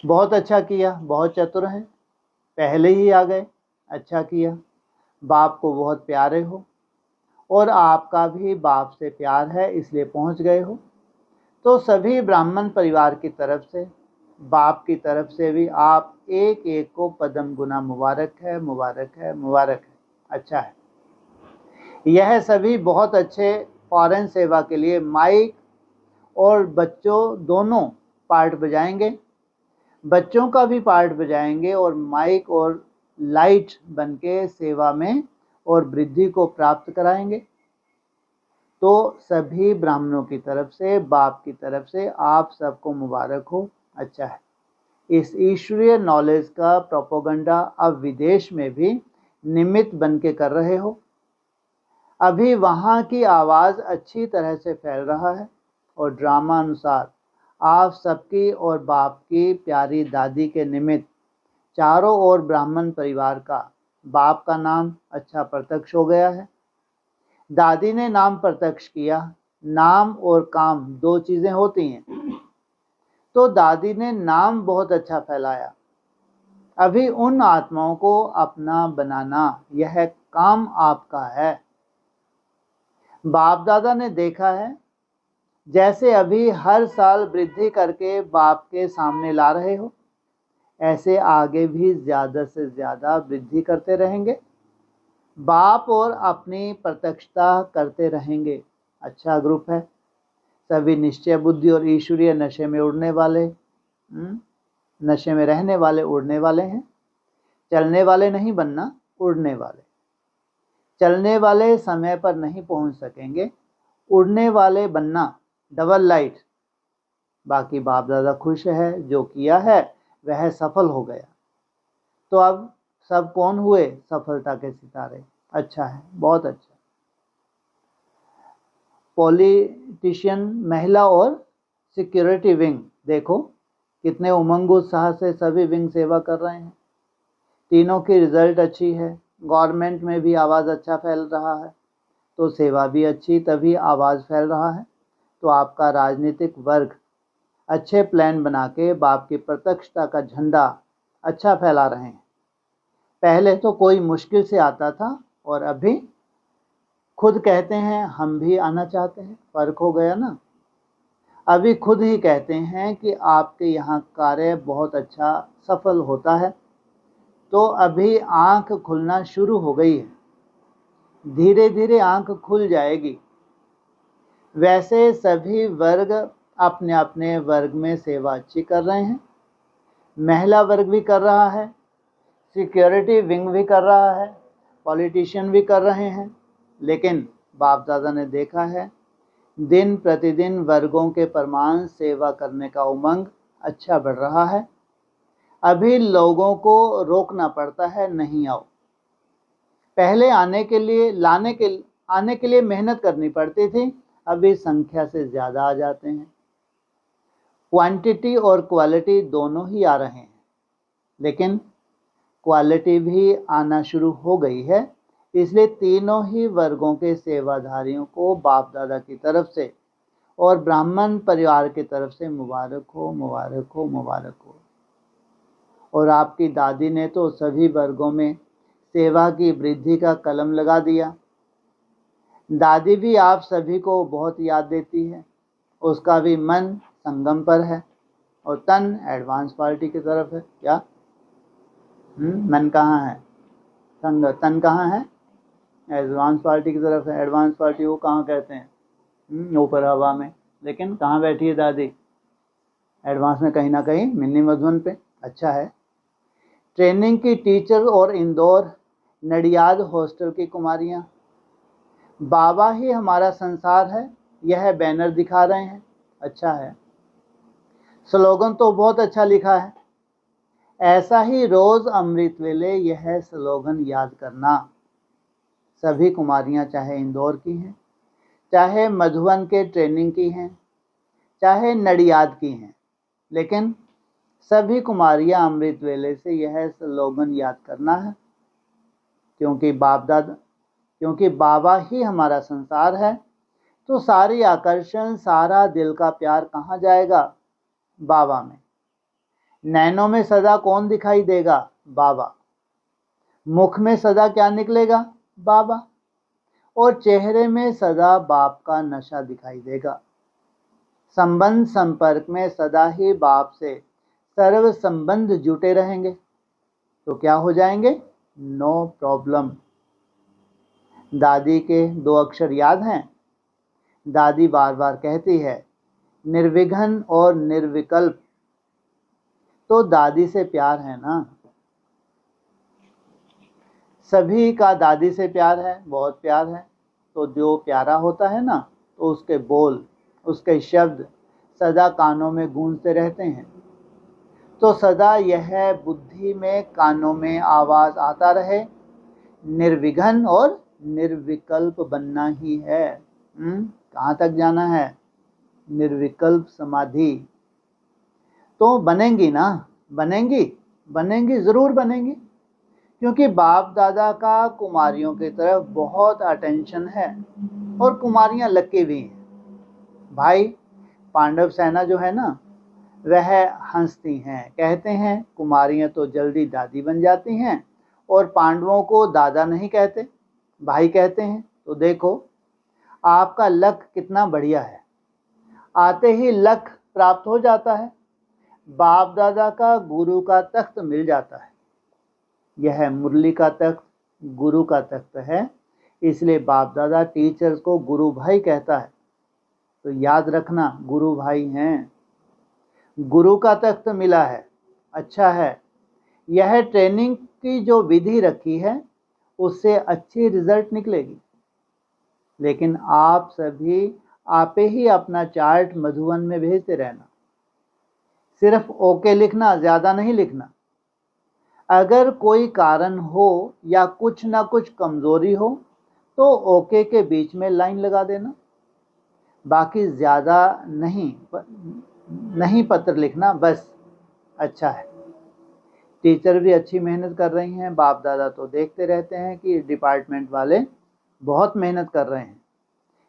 बहुत अच्छा किया, बहुत चतुर हैं, पहले ही आ गए, अच्छा किया। बाप को बहुत प्यारे हो और आपका भी बाप से प्यार है, इसलिए पहुंच गए हो। तो सभी ब्राह्मण परिवार की तरफ से, बाप की तरफ से भी आप एक एक को पदम गुना मुबारक है, मुबारक है, मुबारक है। अच्छा है। यह सभी बहुत अच्छे फॉरेन सेवा के लिए माइक और बच्चों दोनों पार्ट बजाएंगे। बच्चों का भी पार्ट बजाएंगे और माइक और लाइट बनके सेवा में और वृद्धि को प्राप्त कराएंगे। तो सभी ब्राह्मणों की तरफ से, बाप की तरफ से आप सबको मुबारक हो। अच्छा है। इस ईश्वरीय नॉलेज का प्रोपोगंडा अब विदेश में भी निमित्त बन के कर रहे हो। अभी वहाँ की आवाज़ अच्छी तरह से फैल रहा है और ड्रामा अनुसार आप सबकी और बाप की प्यारी दादी के निमित्त चारों ओर ब्राह्मण परिवार का बाप का नाम अच्छा प्रत्यक्ष हो गया है। दादी ने नाम प्रत्यक्ष किया। नाम और काम दो चीज़ें होती हैं, तो दादी ने नाम बहुत अच्छा फैलाया। अभी उन आत्माओं को अपना बनाना, यह काम आपका है। बाप दादा ने देखा है जैसे अभी हर साल वृद्धि करके बाप के सामने ला रहे हो, ऐसे आगे भी ज़्यादा से ज़्यादा वृद्धि करते रहेंगे। बाप और अपनी प्रत्यक्षता करते रहेंगे। अच्छा ग्रुप है। सभी निश्चय बुद्धि और ईश्वरीय नशे में उड़ने वाले, नशे में रहने वाले, उड़ने वाले हैं। चलने वाले नहीं बनना, उड़ने वाले। चलने वाले समय पर नहीं पहुंच सकेंगे, उड़ने वाले बनना, डबल लाइट। बाकी बाप दादा खुश है, जो किया है वह सफल हो गया। तो अब सब कौन हुए सफलता के सितारे? अच्छा है, बहुत अच्छा। पॉलिटिशियन, महिला और सिक्योरिटी विंग, देखो कितने उमंग उत्साह से सभी विंग सेवा कर रहे हैं। तीनों की रिजल्ट अच्छी है। गवर्नमेंट में भी आवाज़ अच्छा फैल रहा है, तो सेवा भी अच्छी, तभी आवाज़ फैल रहा है। तो आपका राजनीतिक वर्ग अच्छे प्लान बना के बाप की प्रत्यक्षता का झंडा अच्छा फैला रहे हैं। पहले तो कोई मुश्किल से आता था और अभी खुद कहते हैं हम भी आना चाहते हैं। फर्क हो गया ना। अभी खुद ही कहते हैं कि आपके यहाँ कार्य बहुत अच्छा सफल होता है। तो अभी आंख खुलना शुरू हो गई है, धीरे धीरे आंख खुल जाएगी। वैसे सभी वर्ग अपने अपने वर्ग में सेवा अच्छी कर रहे हैं। महिला वर्ग भी कर रहा है, सिक्योरिटी विंग भी कर रहा है, पॉलिटिशियन भी कर रहे हैं। लेकिन बाप दादा ने देखा है दिन प्रतिदिन वर्गों के प्रमाण सेवा करने का उमंग अच्छा बढ़ रहा है। अभी लोगों को रोकना पड़ता है, नहीं आओ। पहले आने के लिए मेहनत करनी पड़ती थी, अभी संख्या से ज़्यादा आ जाते हैं। क्वांटिटी और क्वालिटी दोनों ही आ रहे हैं, लेकिन क्वालिटी भी आना शुरू हो गई है। इसलिए तीनों ही वर्गों के सेवाधारियों को बाप दादा की तरफ से और ब्राह्मण परिवार की तरफ से मुबारक हो, मुबारक हो, मुबारक हो। और आपकी दादी ने तो सभी वर्गों में सेवा की वृद्धि का कलम लगा दिया। दादी भी आप सभी को बहुत याद देती है, उसका भी मन संगम पर है और तन एडवांस पार्टी की तरफ है। क्या मन कहाँ है? तन कहाँ है? एडवांस पार्टी की तरफ है। एडवांस पार्टी वो कहाँ कहते हैं? ऊपर हवा में। लेकिन कहाँ बैठी है दादी? एडवांस में कहीं ना कहीं मिनी मधुबन पे। अच्छा है। ट्रेनिंग की टीचर और इंदौर नडियाद हॉस्टल की कुमारियाँ। बाबा ही हमारा संसार है, यह बैनर दिखा रहे हैं। अच्छा है। स्लोगन तो बहुत अच्छा लिखा है। ऐसा ही रोज अमृत वेले यह स्लोगन याद करना। सभी कुमारियाँ चाहे इंदौर की हैं, चाहे मधुबन के ट्रेनिंग की हैं, चाहे नडियाद की हैं, लेकिन सभी कुमारियाँ अमृत वेले से यह स्लोगन याद करना है। क्योंकि बाबा ही हमारा संसार है, तो सारी आकर्षण, सारा दिल का प्यार कहाँ जाएगा? बाबा में। नैनों में सदा कौन दिखाई देगा? बाबा। मुख में सदा क्या निकलेगा? बाबा। और चेहरे में सदा बाप का नशा दिखाई देगा। संबंध संपर्क में सदा ही बाप से सर्व संबंध जुटे रहेंगे, तो क्या हो जाएंगे? No problem. दादी के 2 अक्षर याद हैं? दादी बार बार कहती है निर्विघ्न और निर्विकल्प। तो दादी से प्यार है ना। सभी का दादी से प्यार है, बहुत प्यार है। तो जो प्यारा होता है ना, तो उसके बोल, उसके शब्द सदा कानों में गूंजते रहते हैं। तो सदा यह बुद्धि में, कानों में आवाज आता रहे, निर्विघ्न और निर्विकल्प बनना ही है। कहाँ तक जाना है? निर्विकल्प समाधि। तो बनेंगी ना? बनेंगी, जरूर बनेंगी। क्योंकि बाप दादा का कुमारियों की तरफ बहुत अटेंशन है और कुमारियां लकी भी हैं। भाई पांडव सेना जो है ना, वह हंसती हैं, कहते हैं कुमारियां तो जल्दी दादी बन जाती हैं और पांडवों को दादा नहीं कहते, भाई कहते हैं। तो देखो आपका लक कितना बढ़िया है, आते ही लक प्राप्त हो जाता है, बाप दादा का गुरु का तख्त मिल जाता है। यह मुरली का तख्त गुरु का तख्त है, इसलिए बाप दादा टीचर्स को गुरु भाई कहता है। तो याद रखना, गुरु भाई हैं। गुरु का तख्त मिला है, अच्छा है। यह ट्रेनिंग की जो विधि रखी है, उससे अच्छी रिजल्ट निकलेगी। लेकिन आप सभी आपे ही अपना चार्ट मधुबन में भेजते रहना। सिर्फ ओके लिखना, ज़्यादा नहीं लिखना। अगर कोई कारण हो या कुछ ना कुछ कमज़ोरी हो, तो ओके के बीच में लाइन लगा देना। बाकी ज़्यादा नहीं पत्र लिखना, बस। अच्छा है। टीचर भी अच्छी मेहनत कर रही हैं, बाप दादा तो देखते रहते हैं कि डिपार्टमेंट वाले बहुत मेहनत कर रहे हैं,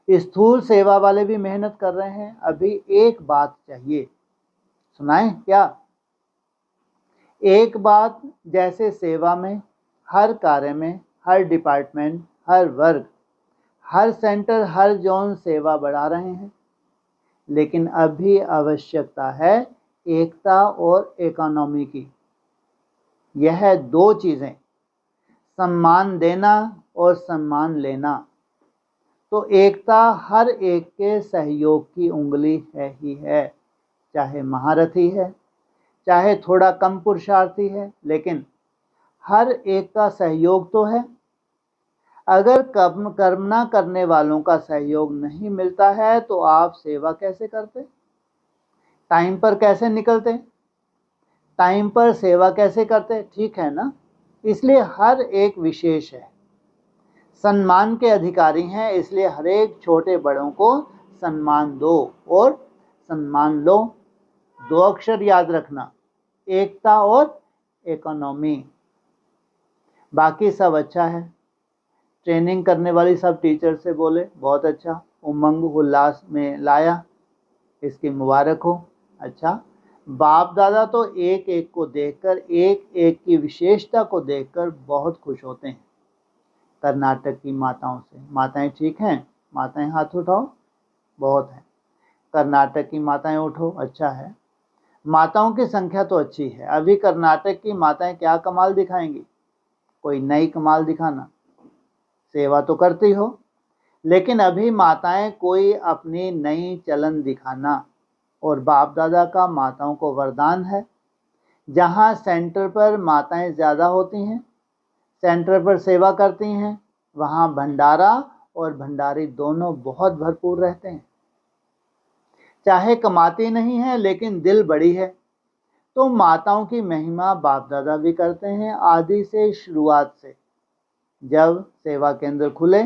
स्थूल सेवा वाले भी मेहनत कर रहे हैं। अभी एक बात चाहिए, सुनाएं क्या? एक बात, जैसे सेवा में हर कार्य में, हर डिपार्टमेंट, हर वर्ग, हर सेंटर, हर जोन सेवा बढ़ा रहे हैं। लेकिन अभी आवश्यकता है एकता और इकोनॉमी की। यह दो चीज़ें, सम्मान देना और सम्मान लेना। तो एकता हर एक के सहयोग की उंगली है ही है, चाहे महारथी है, चाहे थोड़ा कम पुरुषार्थी है, लेकिन हर एक का सहयोग तो है। अगर कर्म करने वालों का सहयोग नहीं मिलता है तो आप सेवा कैसे करते, टाइम पर कैसे निकलते, टाइम पर सेवा कैसे करते? ठीक है ना। इसलिए हर एक विशेष है, सम्मान के अधिकारी हैं, इसलिए हर एक छोटे बड़ों को सम्मान दो और सम्मान लो। दो अक्षर याद रखना, एकता और इकोनॉमी। बाकी सब अच्छा है। ट्रेनिंग करने वाली सब टीचर से बोले बहुत अच्छा, उमंग उल्लास में लाया, इसकी मुबारक हो। अच्छा, बाप दादा तो एक एक को देखकर, एक एक की विशेषता को देखकर बहुत खुश होते हैं। कर्नाटक की माताओं से, माताएं ठीक हैं? माताएं हाथ उठाओ, बहुत है। कर्नाटक की माताएं उठो, अच्छा है। माताओं की संख्या तो अच्छी है। अभी कर्नाटक की माताएं क्या कमाल दिखाएंगी? कोई नई कमाल दिखाना। सेवा तो करती हो, लेकिन अभी माताएं कोई अपनी नई चलन दिखाना। और बाप दादा का माताओं को वरदान है, जहां सेंटर पर माताएं ज़्यादा होती हैं, सेंटर पर सेवा करती हैं, वहां भंडारा और भंडारी दोनों बहुत भरपूर रहते हैं। चाहे कमाती नहीं है लेकिन दिल बड़ी है। तो माताओं की महिमा बाप दादा भी करते हैं आदि से, शुरुआत से। जब सेवा केंद्र खुले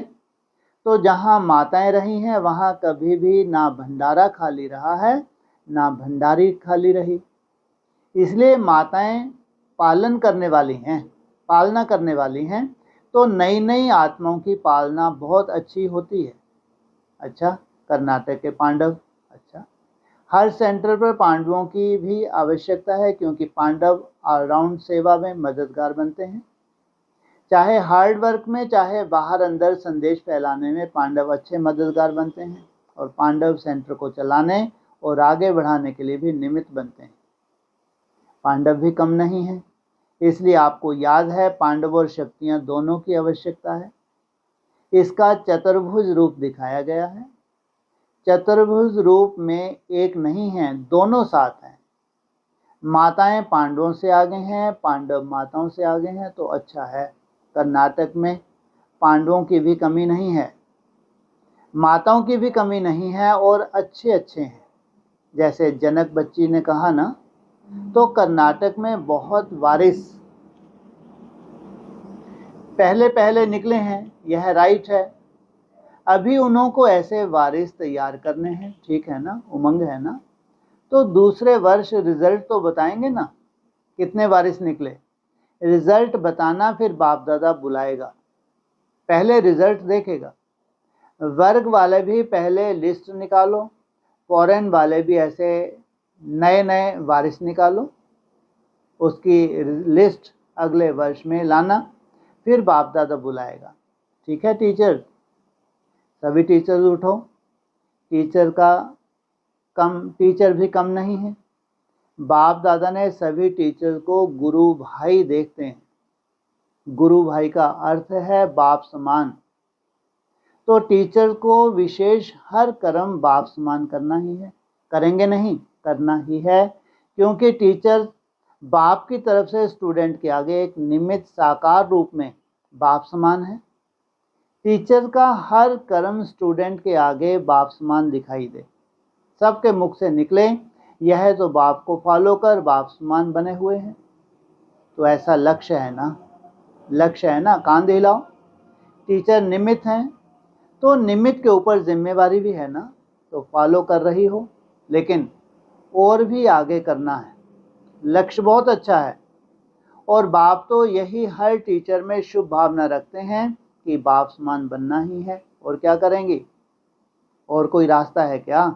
तो जहां माताएं रही हैं वहां कभी भी ना भंडारा खाली रहा है ना भंडारी खाली रही। इसलिए माताएं पालन करने वाली हैं, पालना करने वाली हैं, तो नई नई आत्माओं की पालना बहुत अच्छी होती है। अच्छा, कर्नाटक के पांडव, अच्छा, हर सेंटर पर पांडवों की भी आवश्यकता है, क्योंकि पांडव ऑलराउंड सेवा में मददगार बनते हैं। चाहे हार्ड वर्क में, चाहे बाहर अंदर संदेश फैलाने में पांडव अच्छे मददगार बनते हैं। और पांडव सेंटर को चलाने और आगे बढ़ाने के लिए भी निमित्त बनते हैं। पांडव भी कम नहीं है, इसलिए आपको याद है पांडव और शक्तियां दोनों की आवश्यकता है। इसका चतुर्भुज रूप दिखाया गया है। चतुर्भुज रूप में एक नहीं है, दोनों साथ हैं। माताएं पांडवों से आगे हैं, पांडव माताओं से आगे हैं, तो अच्छा है। कर्नाटक में पांडवों की भी कमी नहीं है, माताओं की भी कमी नहीं है, और अच्छे अच्छे हैं। जैसे जनक बच्ची ने कहा ना, तो कर्नाटक में बहुत वारिस पहले पहले निकले हैं, यह राइट है। अभी उन्हों को ऐसे वारिस तैयार करने हैं, ठीक है ना, उमंग है ना। तो दूसरे वर्ष रिजल्ट तो बताएंगे ना, कितने वारिस निकले, रिजल्ट बताना, फिर बाप दादा बुलाएगा, पहले रिजल्ट देखेगा। वर्ग वाले भी पहले लिस्ट निकालो, फॉरेन वाले भी ऐसे नए नए वारिस निकालो, उसकी लिस्ट अगले वर्ष में लाना, फिर बाप दादा बुलाएगा। ठीक है टीचर, सभी टीचर्स उठो। टीचर भी कम नहीं है। बाप दादा ने सभी टीचर को गुरु भाई देखते हैं। गुरु भाई का अर्थ है बाप समान। तो टीचर को विशेष हर कर्म बाप समान करना ही है। करेंगे नहीं, करना ही है, क्योंकि टीचर बाप की तरफ से स्टूडेंट के आगे एक निमित्त साकार रूप में बाप समान है। टीचर का हर कर्म स्टूडेंट के आगे बाप समान दिखाई दे, सबके मुख से निकले, यह तो बाप को फॉलो कर बाप समान बने हुए हैं। तो ऐसा लक्ष्य है ना, लक्ष्य है ना, कान दिलाओ। टीचर निमित्त हैं, तो निमित्त के ऊपर जिम्मेवारी भी है ना, तो फॉलो कर रही हो, लेकिन और भी आगे करना है। लक्ष्य बहुत अच्छा है, और बाप तो यही हर टीचर में शुभ भावना रखते हैं कि बाप समान बनना ही है। और क्या करेंगी, और कोई रास्ता है क्या?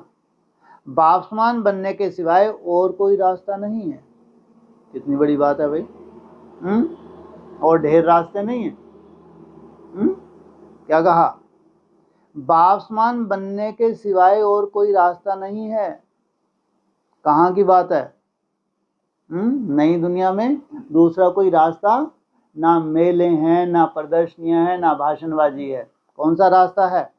बाप समान बनने के सिवाय और कोई रास्ता नहीं है। कितनी बड़ी बात है भाई। और ढेर रास्ते नहीं है। क्या कहा? बाप्समान बनने के सिवाय और कोई रास्ता नहीं है। कहाँ की बात है? नई दुनिया में दूसरा कोई रास्ता, ना मेले हैं, ना प्रदर्शनियां हैं, ना भाषणबाजी है। कौन सा रास्ता है?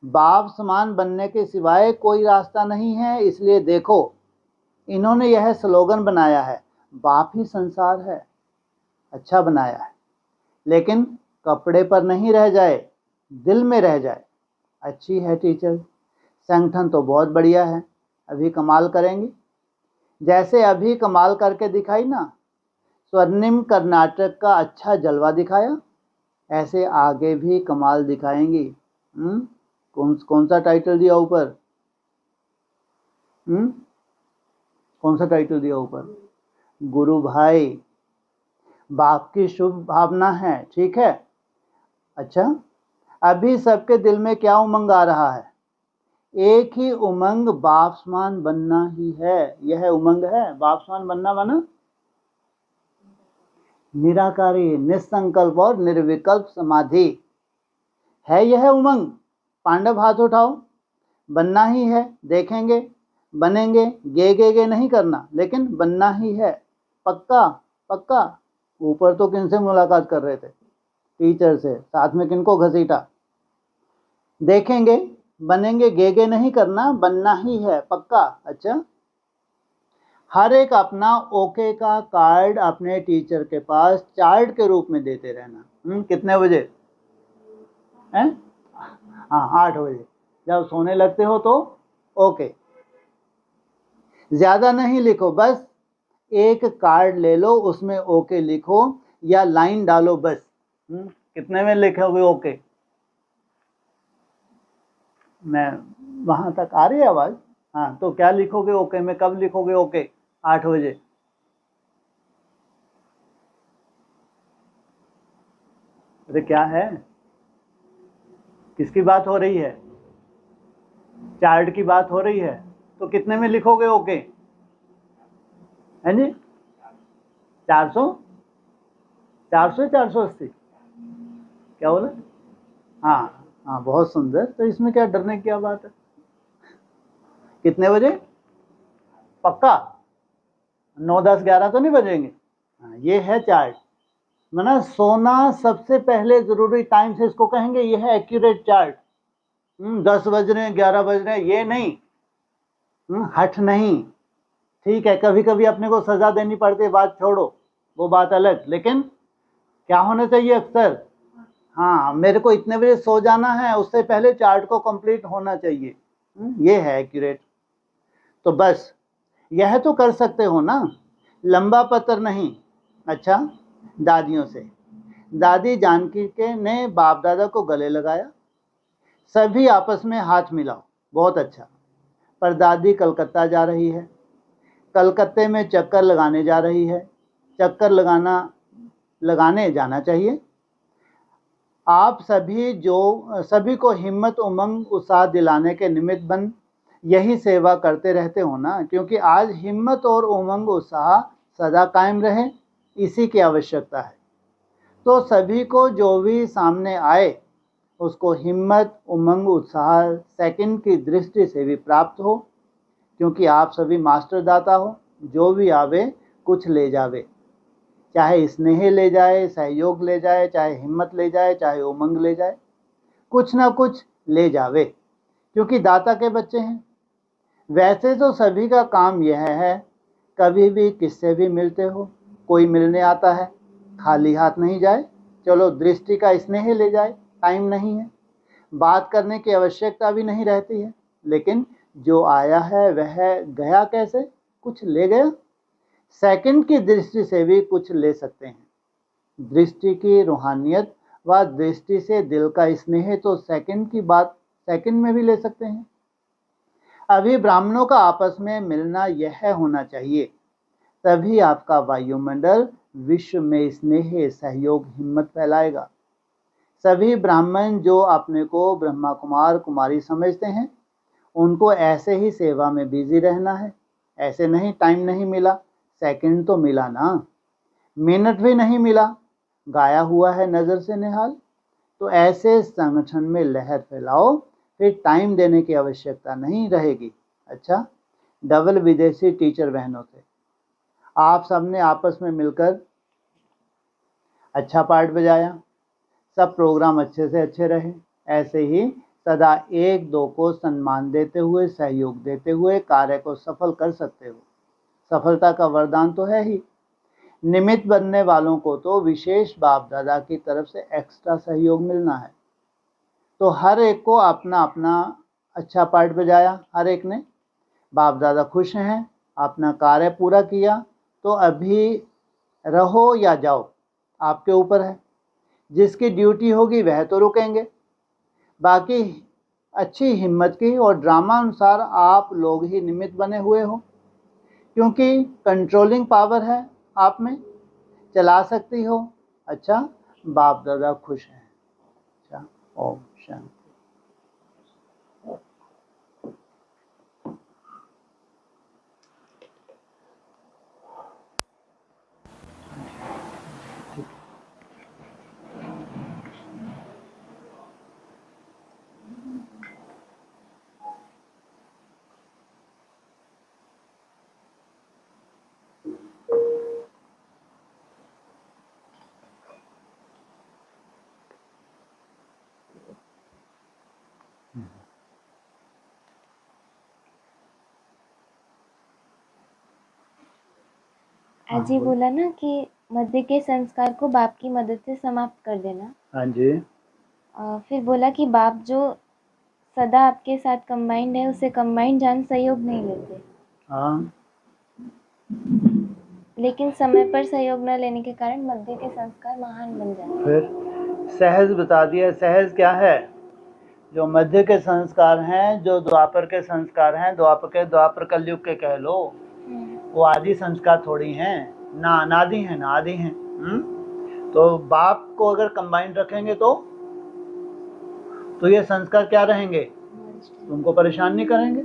बाप समान बनने के सिवाय कोई रास्ता नहीं है। इसलिए देखो, इन्होंने यह स्लोगन बनाया है, बाप ही संसार है। अच्छा बनाया है, लेकिन कपड़े पर नहीं रह जाए, दिल में रह जाए। अच्छी है टीचर, संगठन तो बहुत बढ़िया है, अभी कमाल करेंगे। जैसे अभी कमाल करके दिखाई ना, स्वर्णिम कर्नाटक का अच्छा जलवा दिखाया, ऐसे आगे भी कमाल दिखाएंगी। कौन सा टाइटल दिया ऊपर? कौन सा टाइटल दिया ऊपर? गुरु भाई। बाप की शुभ भावना है, ठीक है। अच्छा, अभी सबके दिल में क्या उमंग आ रहा है? एक ही उमंग, बाप समान बनना ही है। यह उमंग है, बाप समान बनना माना निराकारी, निसंकल्प और निर्विकल्प समाधि है। यह उमंग। पांडव हाथ उठाओ। बनना ही है, देखेंगे, बनेंगे। गे नहीं करना, लेकिन बनना ही है। पक्का? पक्का। ऊपर तो किनसे मुलाकात कर रहे थे? टीचर से। साथ में किनको घसीटा? देखेंगे, बनेंगे। गे नहीं करना, बनना ही है। पक्का? अच्छा, हर एक अपना ओके का कार्ड अपने टीचर के पास चार्ट के रूप में देते रहना। कितने बजे? हैं? हाँ, 8 बजे जब सोने लगते हो तो ओके। ज्यादा नहीं लिखो, बस एक कार्ड ले लो, उसमें ओके लिखो या लाइन डालो बस। कितने में लिखोगे ओके? मैं वहां तक आ रही है आवाज? हाँ, तो क्या लिखोगे ओके में? कब लिखोगे ओके? 8 बजे। अरे क्या है, किसकी बात हो रही है? चार्ट की बात हो रही है। तो कितने में लिखोगे ओके? है जी? 400? 400? 480? क्या बोला? हाँ हाँ, बहुत सुंदर। तो इसमें क्या डरने की क्या बात है? कितने बजे? पक्का? 9, 10, 11 तो नहीं बजेंगे? हाँ, ये है चार्ट। माना सोना सबसे पहले जरूरी टाइम से इसको कहेंगे, ये है एक्यूरेट चार्ट। 10 बज रहे हैं, 11 बज रहे हैं, ये नहीं। हठ नहीं। ठीक है, कभी कभी अपने को सजा देनी पड़ती है, बात छोड़ो, वो बात अलग। लेकिन क्या होना चाहिए अक्सर? हाँ, मेरे को इतने बजे सो जाना है, उससे पहले चार्ट को कंप्लीट होना चाहिए। ये है एक्यूरेट। तो बस यह तो कर सकते हो ना, लंबा पत्र नहीं। अच्छा, दादियों से। दादी जानकी के ने बाप दादा को गले लगाया, सभी आपस में हाथ मिलाओ। बहुत अच्छा। पर दादी कलकत्ता जा रही है, कलकत्ते में चक्कर लगाने जा रही है। चक्कर लगाने जाना चाहिए। आप सभी को हिम्मत, उमंग, उत्साह दिलाने के निमित्त बन यही सेवा करते रहते हो ना, क्योंकि आज हिम्मत और उमंग, उत्साह सदा कायम रहे, इसी की आवश्यकता है। तो सभी को जो भी सामने आए, उसको हिम्मत, उमंग, उत्साह सेकंड की दृष्टि से भी प्राप्त हो, क्योंकि आप सभी मास्टर दाता हो। जो भी आवे कुछ ले जावे, चाहे स्नेह ले जाए, सहयोग ले जाए, चाहे हिम्मत ले जाए, चाहे उमंग ले जाए, कुछ ना कुछ ले जावे, क्योंकि दाता के बच्चे हैं। वैसे तो सभी का काम यह है, कभी भी किससे भी मिलते हो, कोई मिलने आता है, खाली हाथ नहीं जाए। चलो दृष्टि का स्नेह ले जाए, टाइम नहीं है, बात करने की आवश्यकता भी नहीं रहती है। लेकिन जो आया है वह गया कैसे? कुछ ले गया। सेकंड की दृष्टि से भी कुछ ले सकते हैं। दृष्टि की रूहानियत व दृष्टि से दिल का स्नेह तो सेकंड की बात सेकंड में भी ले सकते हैं। अभी ब्राह्मणों का आपस में मिलना यह होना चाहिए, तभी आपका वायुमंडल विश्व में स्नेह, सहयोग, हिम्मत फैलाएगा। सभी ब्राह्मण जो अपने को ब्रह्मा कुमार कुमारी समझते हैं, उनको ऐसे ही सेवा में बिजी रहना है। ऐसे नहीं टाइम नहीं मिला, सेकंड तो मिला ना, मिनट भी नहीं मिला, गाया हुआ है नज़र से निहाल। तो ऐसे संगठन में लहर फैलाओ, फिर टाइम देने की आवश्यकता नहीं रहेगी। अच्छा, डबल विदेशी टीचर बहनों से आप सबने आपस में मिलकर अच्छा पार्ट बजाया, सब प्रोग्राम अच्छे से अच्छे रहे। ऐसे ही सदा एक दो को सम्मान देते हुए, सहयोग देते हुए कार्य को सफल कर सकते हो। सफलता का वरदान तो है ही। निमित्त बनने वालों को तो विशेष बाप दादा की तरफ से एक्स्ट्रा सहयोग मिलना है। तो हर एक को अपना अपना अच्छा पार्ट बजाया, हर एक ने। बाप दादा खुश हैं, अपना कार्य पूरा किया। तो अभी रहो या जाओ, आपके ऊपर है। जिसकी ड्यूटी होगी वह तो रुकेंगे, बाकी अच्छी हिम्मत की और ड्रामा अनुसार आप लोग ही निमित्त बने हुए हो, क्योंकि कंट्रोलिंग पावर है आप में, चला सकती हो। अच्छा, बाप दादा खुश हैं। अच्छा, ओम शांति। आज ही बोला ना कि मध्य के संस्कार को बाप की मदद से समाप्त कर देना। हाँ जी। फिर बोला कि बाप जो सदा आपके साथ कंबाइंड है, उसे कंबाइंड जान सहयोग नहीं लेते। हाँ, लेकिन समय पर सहयोग न लेने के कारण मध्य के संस्कार महान बन जाते हैं। फिर सहज बता दिया। सहज क्या है? जो मध्य के संस्कार हैं, जो द्वापर के संस्कार हैं, द्वापर कलयुग के कह लो, वो आदि संस्कार थोड़ी हैं, ना अनादि हैं ना आदि हैं। तो बाप को अगर कंबाइंड रखेंगे तो ये संस्कार क्या रहेंगे? तुमको परेशान नहीं करेंगे।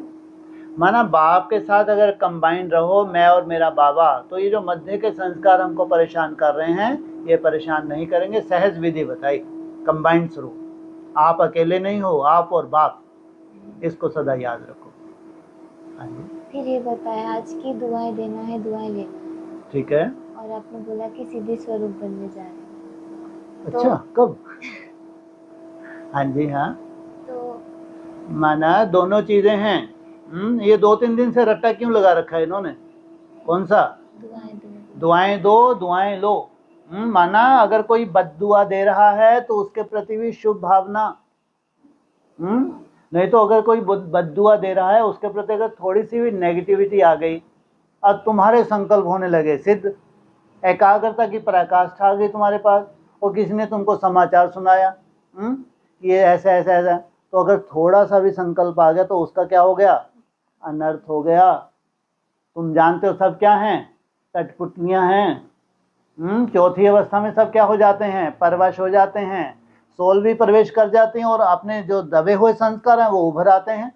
माना बाप के साथ अगर कंबाइंड रहो, मैं और मेरा बाबा, तो ये जो मध्य के संस्कार हमको परेशान कर रहे हैं, ये परेशान नहीं करेंगे। सहज विधि बताई, कंबाइंड स्वरूप। आप अकेले नहीं हो, आप और बाप, इसको सदा याद रखो। फिर ये बताया आज की दुआएं देना है, दुआएं लेना। ठीक है। और आपने बोला कि सीधे स्वरूप बनने जा रहे हैं। अच्छा, कब? हाँ जी, हाँ। तो माना दोनों चीजें हैं। ये 2-3 दिन से रट्टा क्यों लगा रखा है इन्होंने? कौन सा? दुआएं दो, दुआएं लो। माना अगर कोई बद्दुआ दे रहा है तो उसके प्रति भी शुभ भावना। नहीं तो अगर कोई बद्दुआ दे रहा है, उसके प्रति अगर थोड़ी सी भी नेगेटिविटी आ गई, अब तुम्हारे संकल्प होने लगे सिद्ध, एकाग्रता की पराकाष्ठा आ गई तुम्हारे पास, और किसी ने तुमको समाचार सुनाया ये ऐसा ऐसा ऐसा, तो अगर थोड़ा सा भी संकल्प आ गया तो उसका क्या हो गया? अनर्थ हो गया। तुम जानते हो सब क्या हैं? कठपुतलियां हैं। चौथी अवस्था में सब क्या हो जाते हैं? परवश हो जाते हैं, सोल भी प्रवेश कर जाती हैं, और अपने जो दबे हुए संस्कार हैं वो उभर आते हैं।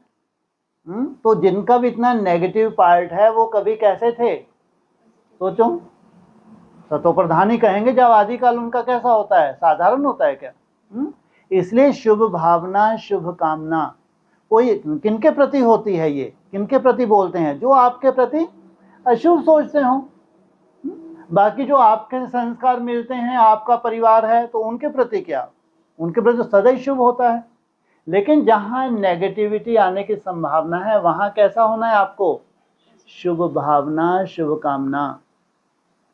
तो जिनका भी इतना नेगेटिव पार्ट है, वो कभी कैसे थे? सोचो। सतो प्रधान ही कहेंगे जब आदिकाल उनका कैसा होता है? साधारण होता है क्या? इसलिए शुभ भावना, शुभ कामना कोई किनके प्रति होती है? ये किनके प्रति बोलते हैं? जो आपके प्रति अशुभ सोचते हो। बाकी जो आपके संस्कार मिलते हैं, आपका परिवार है, तो उनके प्रति क्या? उनके प्रति सदैव शुभ होता है। लेकिन जहाँ नेगेटिविटी आने की संभावना है, वहाँ कैसा होना है आपको? शुभ भावना, शुभ कामना।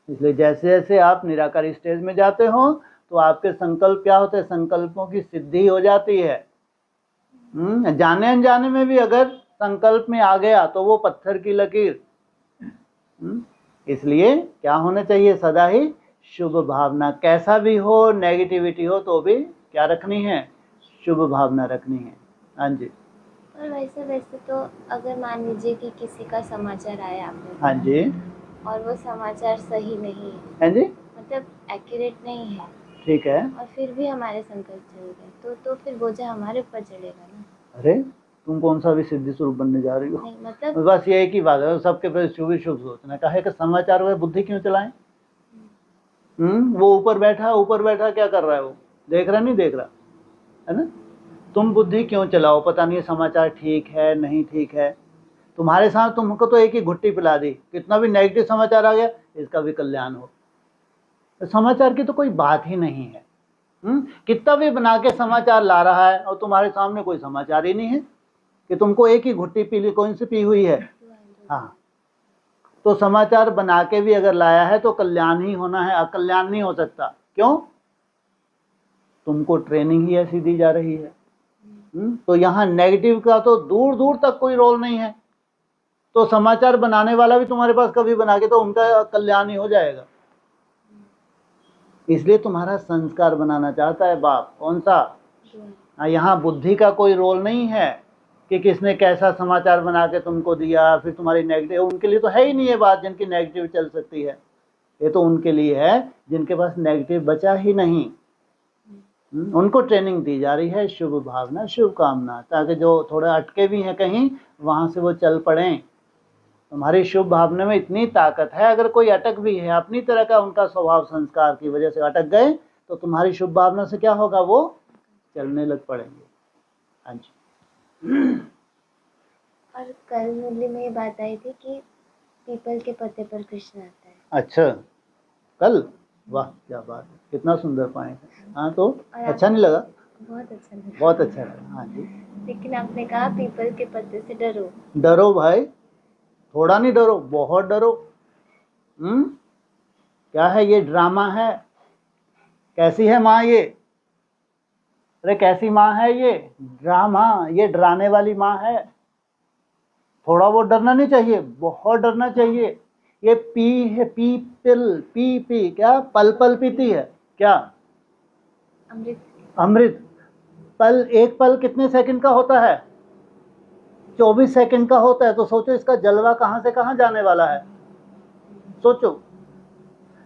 इसलिए जैसे जैसे आप निराकारी स्टेज में जाते हो, तो आपके संकल्प क्या होते हैं? संकल्पों की सिद्धि हो जाती है। जाने अनजाने में भी अगर संकल्प में आ गया तो वो पत्थर की लकीर। इसलिए क्या होना चाहिए? सदा ही शुभ भावना। कैसा भी हो, नेगेटिविटी हो, तो भी क्या रखनी है? शुभ भावना रखनी है। हाँ जी। और वैसे तो अगर मान लीजिए कि किसी का समाचार आया आपने, हाँ जी, और वो समाचार सही नहीं है, हाँ जी, मतलब एक्यूरेट नहीं है, ठीक है, और फिर भी हमारे संकल्प चल गए, तो फिर बोझा हमारे ऊपर चढ़ेगा ना। अरे तुम कौन सा भी सिद्धि स्वरूप बनने जा रही हो? नहीं, मतलब बस ये एक ही बात है, सबके प्रति शुभ ही शुभ सोचना। कहे कि समाचार हुए बुद्धि क्यों चलाएं? वो ऊपर बैठा क्या कर रहा है, वो देख रहा नहीं देख रहा है ना। तुम बुद्धि क्यों चलाओ, पता नहीं समाचार ठीक है नहीं ठीक है, तुम्हारे साथ तुमको तो एक ही घुट्टी पिला दी, कितना भी नेगेटिव समाचार आ गया इसका भी कल्याण हो। तो समाचार की तो कोई बात ही नहीं है। कितना भी बना के समाचार ला रहा है और तुम्हारे सामने कोई समाचार ही नहीं है कि तुमको एक ही घुट्टी पी ली, कौन सी पी हुई है। हाँ, तो समाचार बना के भी अगर लाया है तो कल्याण ही होना है, अकल्याण नहीं हो सकता। क्यों? तुमको ट्रेनिंग ही ऐसी दी जा रही है। तो यहाँ नेगेटिव का तो दूर दूर तक कोई रोल नहीं है। तो समाचार बनाने वाला भी तुम्हारे पास कभी बना के तो उनका कल्याण ही हो जाएगा। इसलिए तुम्हारा संस्कार बनाना चाहता है बाप। कौन सा? यहाँ बुद्धि का कोई रोल नहीं है कि किसने कैसा समाचार बना के तुमको दिया, फिर तुम्हारी नेगेटिव, उनके लिए तो है ही नहीं है बात जिनकी नेगेटिव चल सकती है। ये तो उनके लिए है जिनके पास नेगेटिव बचा ही नहीं। उनको ट्रेनिंग दी जा रही है शुभ भावना शुभ कामना, ताकि जो थोड़ा अटके भी हैं कहीं वहाँ से वो चल पड़ें। तुम्हारी शुभ भावना में इतनी ताकत है, अगर कोई अटक भी है अपनी तरह का, उनका स्वभाव संस्कार की वजह से अटक गए, तो तुम्हारी शुभ भावना से क्या होगा, वो चलने लग पड़ेंगे। हाँ जी। और कल मुरली में ये बात आई थी कि पीपल के पत्ते पर कृष्ण आता है। अच्छा, कल? वाह क्या बात है, कितना सुंदर पॉइंट है। हाँ, तो अच्छा नहीं लगा? बहुत अच्छा लगा। बहुत अच्छा लगा। हाँ जी। लेकिन आपने कहा पीपल के पत्ते से डरो। डरो भाई, थोड़ा नहीं डरो, बहुत डरो। क्या है ये, ड्रामा है। कैसी है माँ ये? अरे कैसी माँ है ये? ड्रामा, ये डराने वाली माँ है। थोड़ा बहुत डरना नहीं चाहिए, बहुत डरना चाहिए। ये पी है, पी क्या पल पल पीती है क्या? अमृत। अमृत। पल, एक पल कितने सेकंड का होता है? 24 सेकंड का होता है। तो सोचो इसका जलवा कहाँ से कहाँ जाने वाला है। सोचो,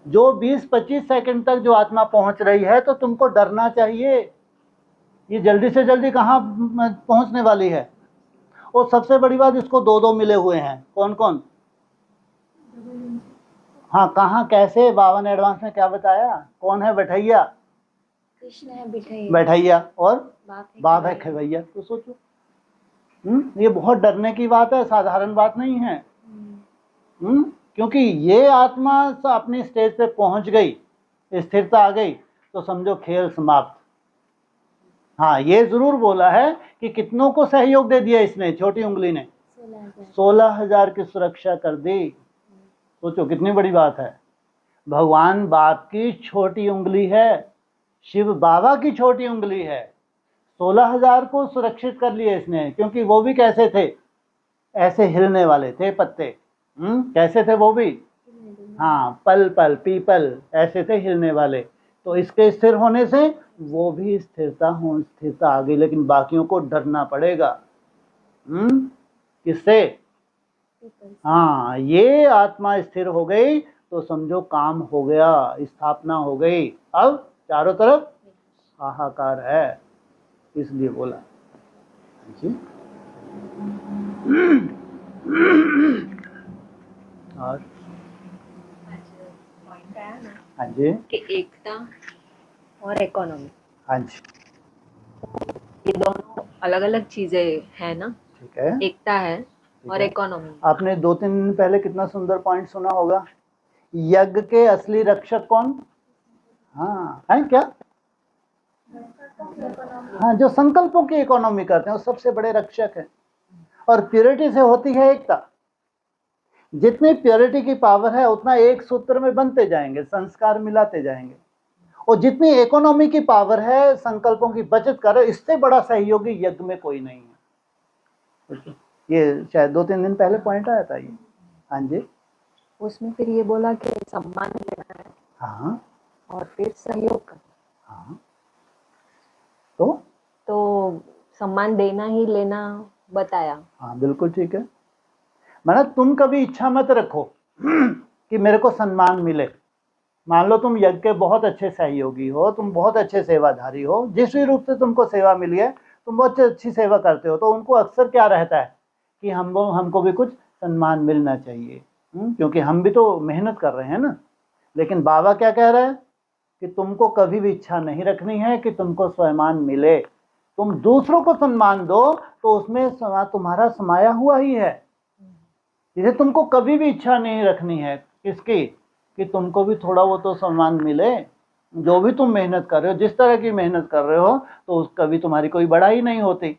जो 20-25 सेकंड तक जो आत्मा पहुंच रही है, तो तुमको डरना चाहिए। ये जल्दी से जल्दी कहाँ पहुंचने वाली है। और सबसे बड़ी बात, इसको दो मिले हुए हैं। कौन कौन? हाँ, कहाँ, कैसे? बाबा ने एडवांस में क्या बताया? कौन है बैठैया? कृष्ण है बैठैया। बैठैया और बाप है खेवैया। तो सोचो, ये बहुत डरने की बात है, साधारण बात नहीं है। क्योंकि ये आत्मा अपनी स्टेज पे पहुंच गई, स्थिरता आ गई, तो समझो खेल समाप्त। हाँ, ये जरूर बोला है कि कितनों को सहयोग दे दिया इसने, छोटी उंगली ने 16,000 की सुरक्षा कर दी। सोचो कितनी बड़ी बात है। भगवान बाप की छोटी उंगली है, शिव बाबा की छोटी उंगली है, 16,000 को सुरक्षित कर लिए इसने। क्योंकि वो भी कैसे थे, ऐसे हिलने वाले थे पत्ते। कैसे थे वो भी? हाँ, पल पल पीपल ऐसे थे हिलने वाले। तो इसके स्थिर होने से वो भी स्थिरता आ गई। लेकिन बाकियों को डरना पड़ेगा। किससे? हाँ, ये आत्मा स्थिर हो गई तो समझो काम हो गया, स्थापना हो गई। अब चारों तरफ हाहाकार है, इसलिए बोला जी। और हाँ जी, कि एकता और इकोनॉमी, हाँ जी, ये दोनों अलग अलग चीजें हैं ना। ठीक है। एकता है और इकोनॉमी। आपने 2-3 दिन पहले कितना सुंदर पॉइंट सुना होगा, यज्ञ के असली रक्षक कौन? हाँ, है क्या? हाँ, जो संकल्पों की इकोनॉमी करते हैं वो सबसे बड़े रक्षक हैं। और प्योरिटी से होती है एकता। जितनी प्योरिटी की पावर है उतना एक सूत्र में बनते जाएंगे, संस्कार मिलाते जाएंगे। और जितनी इकोनॉमी की पावर है, संकल्पों की बचत कर, इससे बड़ा सहयोगी यज्ञ में कोई नहीं है। ये शायद 2-3 दिन पहले पॉइंट आया था ये। हाँ जी। उसमें फिर ये बोला कि सम्मान लेना है। हाँ, और फिर सहयोग करना। हाँ, तो सम्मान देना ही लेना बताया। हाँ, बिल्कुल ठीक है। मतलब तुम कभी इच्छा मत रखो कि मेरे को सम्मान मिले। मान लो तुम यज्ञ के बहुत अच्छे सहयोगी हो, तुम बहुत अच्छे सेवाधारी हो, जिस भी रूप से तुमको सेवा मिली है, तुम बहुत अच्छी सेवा करते हो, तो उनको अक्सर क्या रहता है कि हमको भी कुछ सम्मान मिलना चाहिए। क्योंकि हम भी तो मेहनत कर रहे हैं ना। लेकिन बाबा क्या कह रहे हैं कि तुमको कभी भी इच्छा नहीं रखनी है कि तुमको सम्मान मिले। तुम दूसरों को सम्मान दो तो उसमें तुम्हारा समाया हुआ ही है। इसे तुमको कभी भी इच्छा नहीं रखनी है किसकी, कि तुमको भी थोड़ा वो तो सम्मान मिले। जो भी तुम मेहनत कर रहे हो, जिस तरह की मेहनत कर रहे हो, तो कभी तुम्हारी कोई बढ़ाई नहीं होती,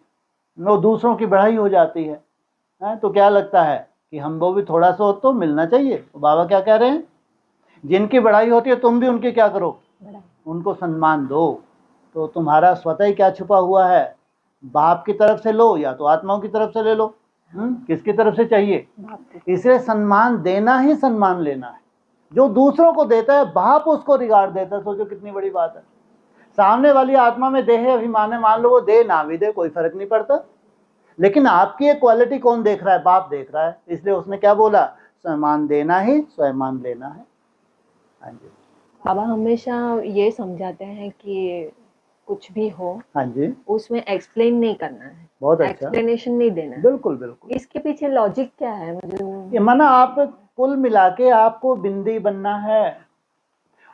वो दूसरों की बढ़ाई हो जाती है। तो क्या लगता है कि हमको भी थोड़ा सा तो मिलना चाहिए। तो बाबा क्या कह रहे हैं, जिनकी बढ़ाई होती है तुम भी उनकी क्या करो, उनको सम्मान दो। तो तुम्हारा स्वतः ही क्या छुपा हुआ है, बाप की तरफ से लो या तो आत्माओं की तरफ से ले लो। किसकी तरफ से चाहिए, इसलिए सम्मान देना ही सम्मान लेना है। जो दूसरों को देता है बाप उसको रिगार्ड देता है। सोचो कितनी बड़ी बात है। सामने वाली आत्मा में देह अभिमान है, मान लो वो दे ना भी दे कोई फर्क नहीं पड़ता, लेकिन आपकी एक क्वालिटी कौन देख रहा है, बाप देख रहा है। इसलिए उसने क्या बोला, सम्मान देना ही सम्मान लेना है। हाँ जी बाबा हमेशा ये समझाते हैं कि कुछ भी हो, हाँ जी, उसमें एक्सप्लेन नहीं करना है, बहुत अच्छा, एक्सप्लेनेशन नहीं देना है। बिल्कुल बिल्कुल। इसके पीछे लॉजिक क्या है मुझे? ये माना आप कुल मिला के आपको बिंदी बनना है,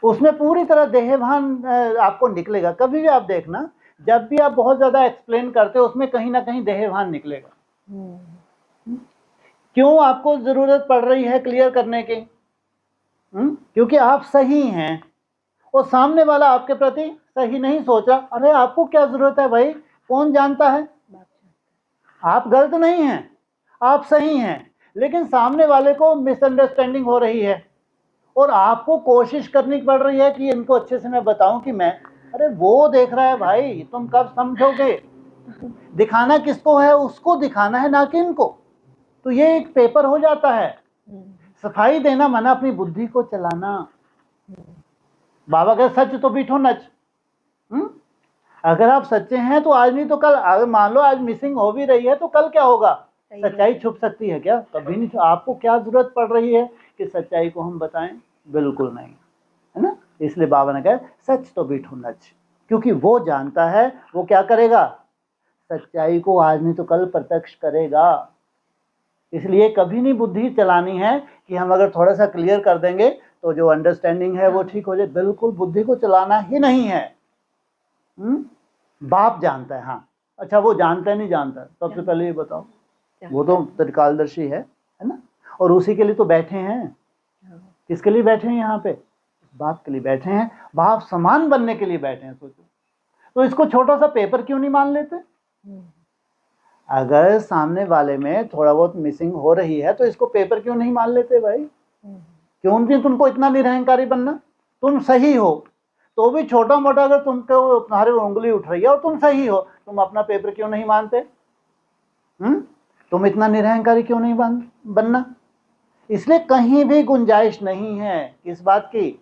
उसमें पूरी तरह देहभान आपको निकलेगा। कभी भी आप देखना, जब भी आप बहुत ज्यादा एक्सप्लेन करते हो उसमें कहीं ना कहीं देहभान निकलेगा। क्यों आपको जरूरत पड़ रही है क्लियर करने की, क्योंकि आप सही हैं और सामने वाला आपके प्रति सही नहीं सोच रहा। अरे आपको क्या जरूरत है भाई, कौन जानता है, आप गलत नहीं हैं, आप सही हैं, लेकिन सामने वाले को मिसअंडरस्टैंडिंग हो रही है और आपको कोशिश करनी पड़ रही है कि इनको अच्छे से मैं बताऊं कि मैं, अरे वो देख रहा है भाई, तुम कब समझोगे। दिखाना किसको है, उसको दिखाना है, ना कि इनको। तो ये एक पेपर हो जाता है। सफाई देना माना अपनी बुद्धि को चलाना। बाबा कहे सच तो बीठो नच। अगर आप सच्चे हैं तो आज नहीं तो कल, अगर मान लो आज मिसिंग हो भी रही है तो कल क्या होगा, सच्चाई छुप सकती है क्या, कभी नहीं। आपको क्या जरूरत पड़ रही है कि सच्चाई को हम बताएं, बिल्कुल नहीं, है ना। इसलिए बाबा ने कहा सच तो बीठो नच, क्योंकि वो जानता है वो क्या करेगा, सच्चाई को आज नहीं तो कल प्रत्यक्ष करेगा। इसलिए कभी नहीं बुद्धि चलानी है कि हम अगर थोड़ा सा क्लियर कर देंगे तो जो अंडरस्टैंडिंग है वो ठीक हो जाए। बिल्कुल बुद्धि को चलाना ही नहीं है। बाप जानता है। हाँ अच्छा, वो जानता है नहीं जानता, सबसे पहले ये बताओ। वो तो त्रिकालदर्शी है ना, और उसी के लिए तो बैठे हैं। किसके लिए बैठे हैं यहाँ पे, बाप के लिए बैठे हैं। बाप समान बनने के लिए बैठे हैं। सोचो तो इसको छोटा सा पेपर क्यों नहीं मान लेते। अगर सामने वाले में थोड़ा बहुत मिसिंग हो रही है तो इसको पेपर क्यों नहीं मान लेते भाई। क्यों नहीं तुमको इतना निरहंकारी बनना, तुम सही हो तो भी छोटा मोटा अगर तुमको तुम्हारी उंगली उठ रही है और तुम सही हो, तुम अपना पेपर क्यों नहीं मानते। तुम इतना निरहंकारी क्यों नहीं बनना। इसलिए कहीं भी गुंजाइश नहीं है किस बात की,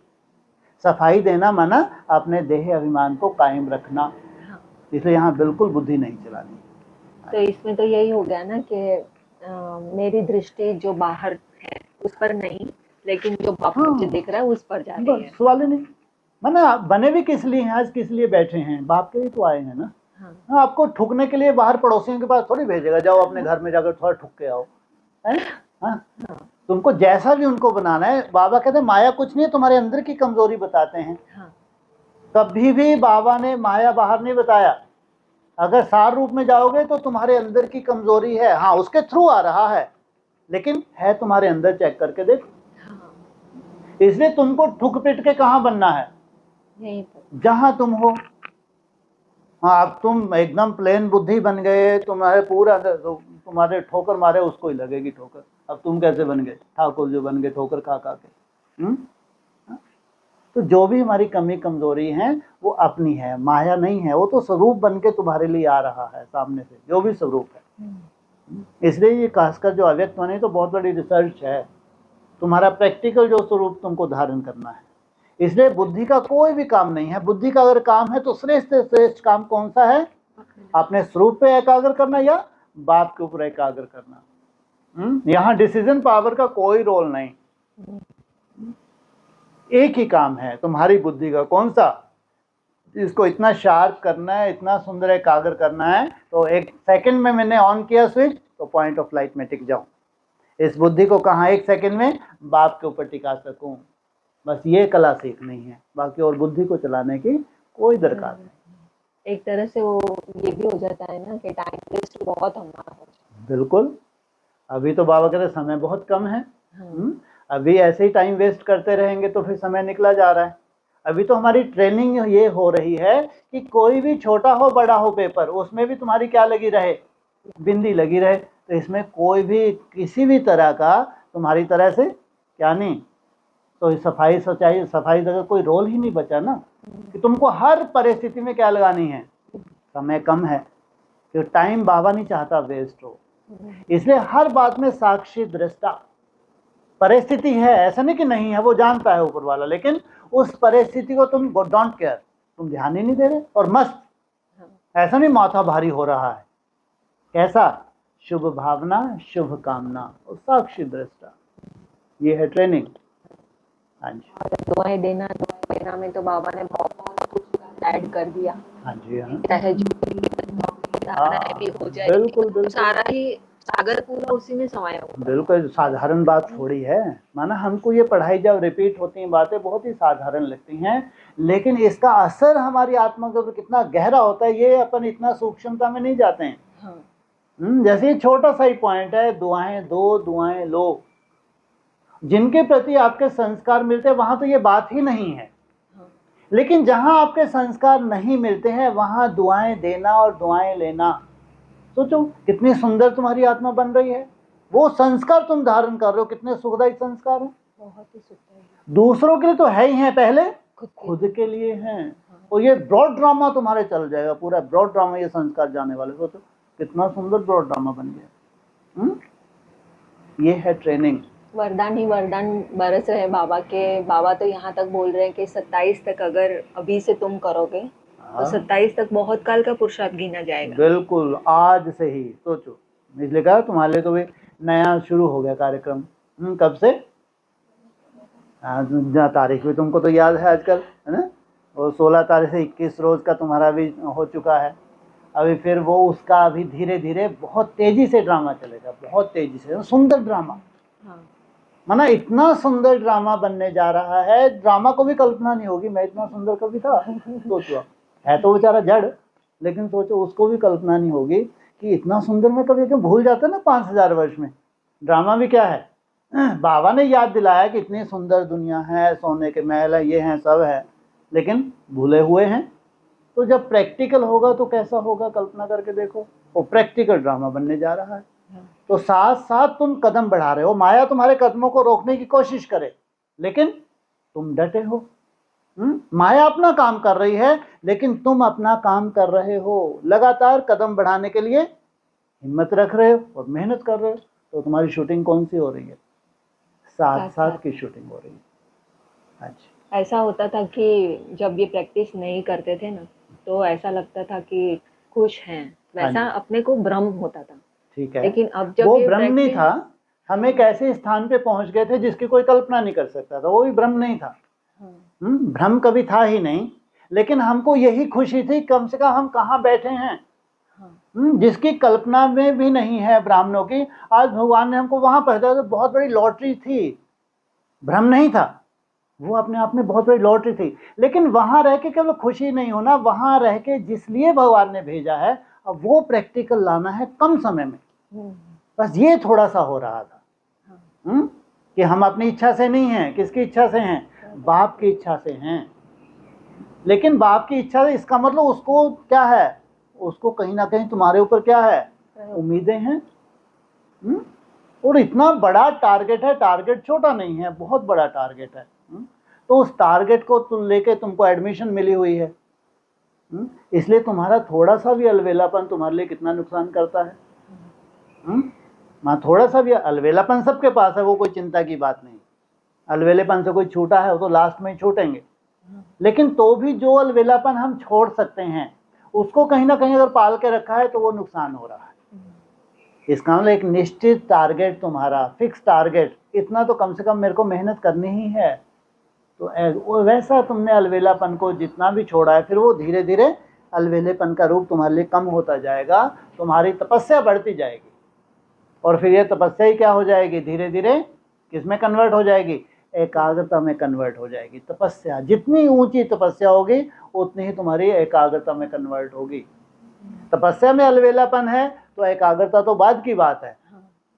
सफाई देना माना अपने देह अभिमान को कायम रखना। इसलिए यहाँ बिल्कुल बुद्धि नहीं चलानी। तो इसमें तो यही हो गया ना कि मेरी दृष्टि जो बाहर है उस पर नहीं, लेकिन जो बाप मुझे दिख रहा है उस पर जा रही है। सवाल ही नहीं। माना बने भी किस लिए हैं, आज किस लिए बैठे हैं, बाप के लिए तो आए हैं ना। हाँ, आपको ठुकने के लिए बाहर पड़ोसियों के पास थोड़ी भेजेगा, जाओ अपने घर में जाकर थोड़ा ठुक के आओ, है। हाँ, तुमको जैसा भी उनको बनाना है। बाबा कहते हैं माया कुछ नहीं है, तुम्हारे अंदर की कमजोरी बताते हैं। कभी भी बाबा ने माया बाहर नहीं बताया। अगर सार रूप में जाओगे तो तुम्हारे अंदर की कमजोरी है, हाँ उसके थ्रू आ रहा है, लेकिन है तुम्हारे अंदर, चेक करके देखो। इसलिए तुमको ठुक पिट के कहाँ बनना है, जहां तुम हो। हाँ, अब तुम एकदम प्लेन बुद्धि बन गए, तुम्हारे पूरा तुम्हारे ठोकर मारे उसको ही लगेगी ठोकर। अब तुम कैसे बन गए, ठाकुर जो बन गए ठोकर खा खा के। तो जो भी हमारी कमी कमजोरी है वो अपनी है, माया नहीं है। वो तो स्वरूप बन के तुम्हारे लिए आ रहा है सामने से, जो भी स्वरूप है। इसलिए ये खासकर जो अव्यक्त वाणी तो बहुत बड़ी रिसर्च है। तुम्हारा प्रैक्टिकल जो स्वरूप तुमको धारण करना है। इसलिए बुद्धि का कोई भी काम नहीं है। बुद्धि का अगर काम है तो श्रेष्ठ से श्रेष्ठ काम कौन सा है, अपने स्वरूप पे एकाग्र करना या बाप के ऊपर एकाग्र करना। यहाँ डिसीजन पावर का कोई रोल नहीं, एक ही काम है तुम्हारी बुद्धि का। कौन सा, इसको इतना शार्प करना है, इतना सुंदर एकाग्र करना है। तो एक सेकंड में मैंने ऑन किया स्विच तो पॉइंट ऑफ लाइट में टिक जाऊं। इस बुद्धि को कहाँ एक सेकंड में बाप के ऊपर टिका सकूं। बस ये कला सीखनी है, बाकी और बुद्धि को चलाने की कोई दरकार नहीं। एक तरह से वो ये भी हो जाता है ना कि टाइम वेस्ट बहुत हमारा हो जाता बिल्कुल। अभी तो बाबा कहते समय बहुत कम है। है। अभी ऐसे ही टाइम वेस्ट करते रहेंगे तो फिर समय निकला जा रहा है। अभी तो हमारी ट्रेनिंग ये हो रही है कि कोई भी छोटा हो बड़ा हो पेपर, उसमें भी तुम्हारी क्या लगी रहे, बिंदी लगी रहे। तो इसमें कोई भी किसी भी तरह का तुम्हारी तरह से क्या नहीं, तो सफाई का कोई रोल ही नहीं बचा ना, कि तुमको हर परिस्थिति में क्या लगानी है, समय कम है, कि टाइम बाबा नहीं चाहता वेस्ट हो। इसलिए हर बात में साक्षी दृष्टा, परिस्थिति है ऐसा नहीं कि नहीं है, वो जानता है ऊपर वाला, लेकिन उस परिस्थिति को तुम डोंट केयर, तुम ध्यान ही नहीं दे रहे और मस्त, ऐसा नहीं माथा भारी हो रहा है। कैसा? शुभ भावना, शुभ कामना और साक्षी दृष्टा, ये है ट्रेनिंग। हाँ जी। और दुआएं देना में तो बाबा ने बहुत कुछ ऐड कर दिया। हाँ जी। हाँ धारणाएं भी हो जाएगी, बिल्कुल बिल्कुल, सारा ही सागर पूरा उसी में समाया हुआ। बिल्कुल साधारण बात थोड़ी है, माना हमको ये पढ़ाई जब रिपीट होती हैं बातें बहुत ही साधारण लगती हैं, लेकिन इसका असर हमारी आत्मा के ऊपर कितना गहरा होता है ये अपन इतना सूक्ष्मता में नहीं जाते हैं। हाँ। जैसे ये छोटा सा ही पॉइंट है, दुआएं दो दुआएं लो, जिनके प्रति आपके संस्कार मिलते हैं वहां तो ये बात ही नहीं है। लेकिन जहां आपके संस्कार नहीं मिलते हैं वहां दुआएं देना और दुआएं लेना, सोचो कितनी सुंदर तुम्हारी आत्मा बन रही है। वो संस्कार तुम धारण कर रहे हो, कितने सुखदायी संस्कार हैं, बहुत ही सुखदायी। दूसरों के लिए तो है ही है, पहले खुद के लिए हैं। और ये ब्रॉड ड्रामा तुम्हारे चल जाएगा, पूरा ब्रॉड ड्रामा ये संस्कार जाने वाले। सोचो कितना सुंदर ब्रॉड ड्रामा बन गया। ये है ट्रेनिंग। वरदान ही वरदान बरस रहे बाबा के। बाबा तो यहाँ तक बोल रहे हैं कि 27 तक अगर अभी से तुम करोगे तो 27 तक बहुत काल का पुरुषार्थ गिना जाएगा। बिल्कुल, आज से ही सोचो। इसलिए कहा तुम्हारे लिए तो भी नया शुरू हो गया कार्यक्रम। कब से? तारीख भी तुमको तो याद है आजकल, है ना? और 16 तारीख से 21 रोज का तुम्हारा भी हो चुका है। अभी फिर वो उसका अभी धीरे धीरे बहुत तेजी से ड्रामा चलेगा, बहुत तेजी से, सुंदर ड्रामा। माना इतना सुंदर ड्रामा बनने जा रहा है, ड्रामा को भी कल्पना नहीं होगी मैं इतना सुंदर कभी था। सोचो, है तो बेचारा जड़, लेकिन सोचो उसको भी कल्पना नहीं होगी कि इतना सुंदर मैं कभी क्यों भूल जाता ना 5000 वर्ष में। ड्रामा भी क्या है, बाबा ने याद दिलाया कि इतनी सुंदर दुनिया है, सोने के महल है, ये हैं सब है, लेकिन भूले हुए हैं। तो जब प्रैक्टिकल होगा तो कैसा होगा, कल्पना करके देखो। वो प्रैक्टिकल ड्रामा बनने जा रहा है। तो साथ साथ तुम कदम बढ़ा रहे हो, माया तुम्हारे कदमों को रोकने की कोशिश करे लेकिन तुम डटे हो। माया अपना काम कर रही है लेकिन तुम अपना काम कर रहे हो, लगातार कदम बढ़ाने के लिए हिम्मत रख रहे हो और मेहनत कर रहे हो। तो तुम्हारी शूटिंग कौन सी हो रही है? साथ साथ की शूटिंग हो रही है। अच्छा, ऐसा होता था कि जब ये प्रैक्टिस नहीं करते थे ना तो ऐसा लगता था कि खुश हैं, वैसा अपने को भ्रम होता था। ठीक है, लेकिन अब जब वो भ्रम नहीं था, हम एक ऐसे स्थान पे पहुंच गए थे जिसकी कोई कल्पना नहीं कर सकता था, वो भी भ्रम नहीं था। भ्रम कभी था ही नहीं, लेकिन हमको यही खुशी थी कम से कम हम कहाँ बैठे हैं, जिसकी कल्पना में भी नहीं है ब्राह्मणों की। आज भगवान ने हमको वहां पहुंचा, तो बहुत बड़ी लॉटरी थी, भ्रम नहीं था, वो अपने आप में बहुत बड़ी लॉटरी थी। लेकिन वहां रह के केवल खुशी नहीं होना, वहां रह के जिसलिए भगवान ने भेजा है अब वो प्रैक्टिकल लाना है कम समय में। बस ये थोड़ा सा हो रहा था कि हम अपनी इच्छा से नहीं हैं। किसकी इच्छा से हैं? बाप की इच्छा से हैं। लेकिन बाप की इच्छा से इसका मतलब उसको क्या है, उसको कहीं ना कहीं तुम्हारे ऊपर क्या है, उम्मीदें हैं। और इतना बड़ा टारगेट है, टारगेट छोटा नहीं है, बहुत बड़ा टारगेट है। तो उस टारगेट को तुम लेके तुमको एडमिशन मिली हुई है, इसलिए तुम्हारा थोड़ा सा भी अलवेलापन तुम्हारे लिए कितना नुकसान करता है। थोड़ा सा भी अलवेलापन सबके पास है, वो कोई चिंता की बात नहीं। अलवेलेपन से कोई छूटा है वो तो लास्ट में ही छूटेंगे, लेकिन तो भी जो अलवेलापन हम छोड़ सकते हैं उसको कहीं ना कहीं अगर पाल के रखा है तो वो नुकसान हो रहा है। इसका मतलब एक निश्चित टारगेट, तुम्हारा फिक्स टारगेट, इतना तो कम से कम मेरे को मेहनत करनी ही है। तो वैसा तुमने अलवेलापन को जितना भी छोड़ा है, फिर वो धीरे धीरे अलवेलेपन का रूप तुम्हारे लिए कम होता जाएगा, तुम्हारी तपस्या बढ़ती जाएगी। और फिर ये तपस्या ही क्या हो जाएगी, धीरे धीरे किसमें कन्वर्ट हो जाएगी, एकाग्रता में कन्वर्ट हो जाएगी। तपस्या, जितनी ऊंची तपस्या होगी उतनी ही तुम्हारी एकाग्रता में कन्वर्ट होगी। तपस्या में अलवेलापन है तो एकाग्रता तो बाद की बात है,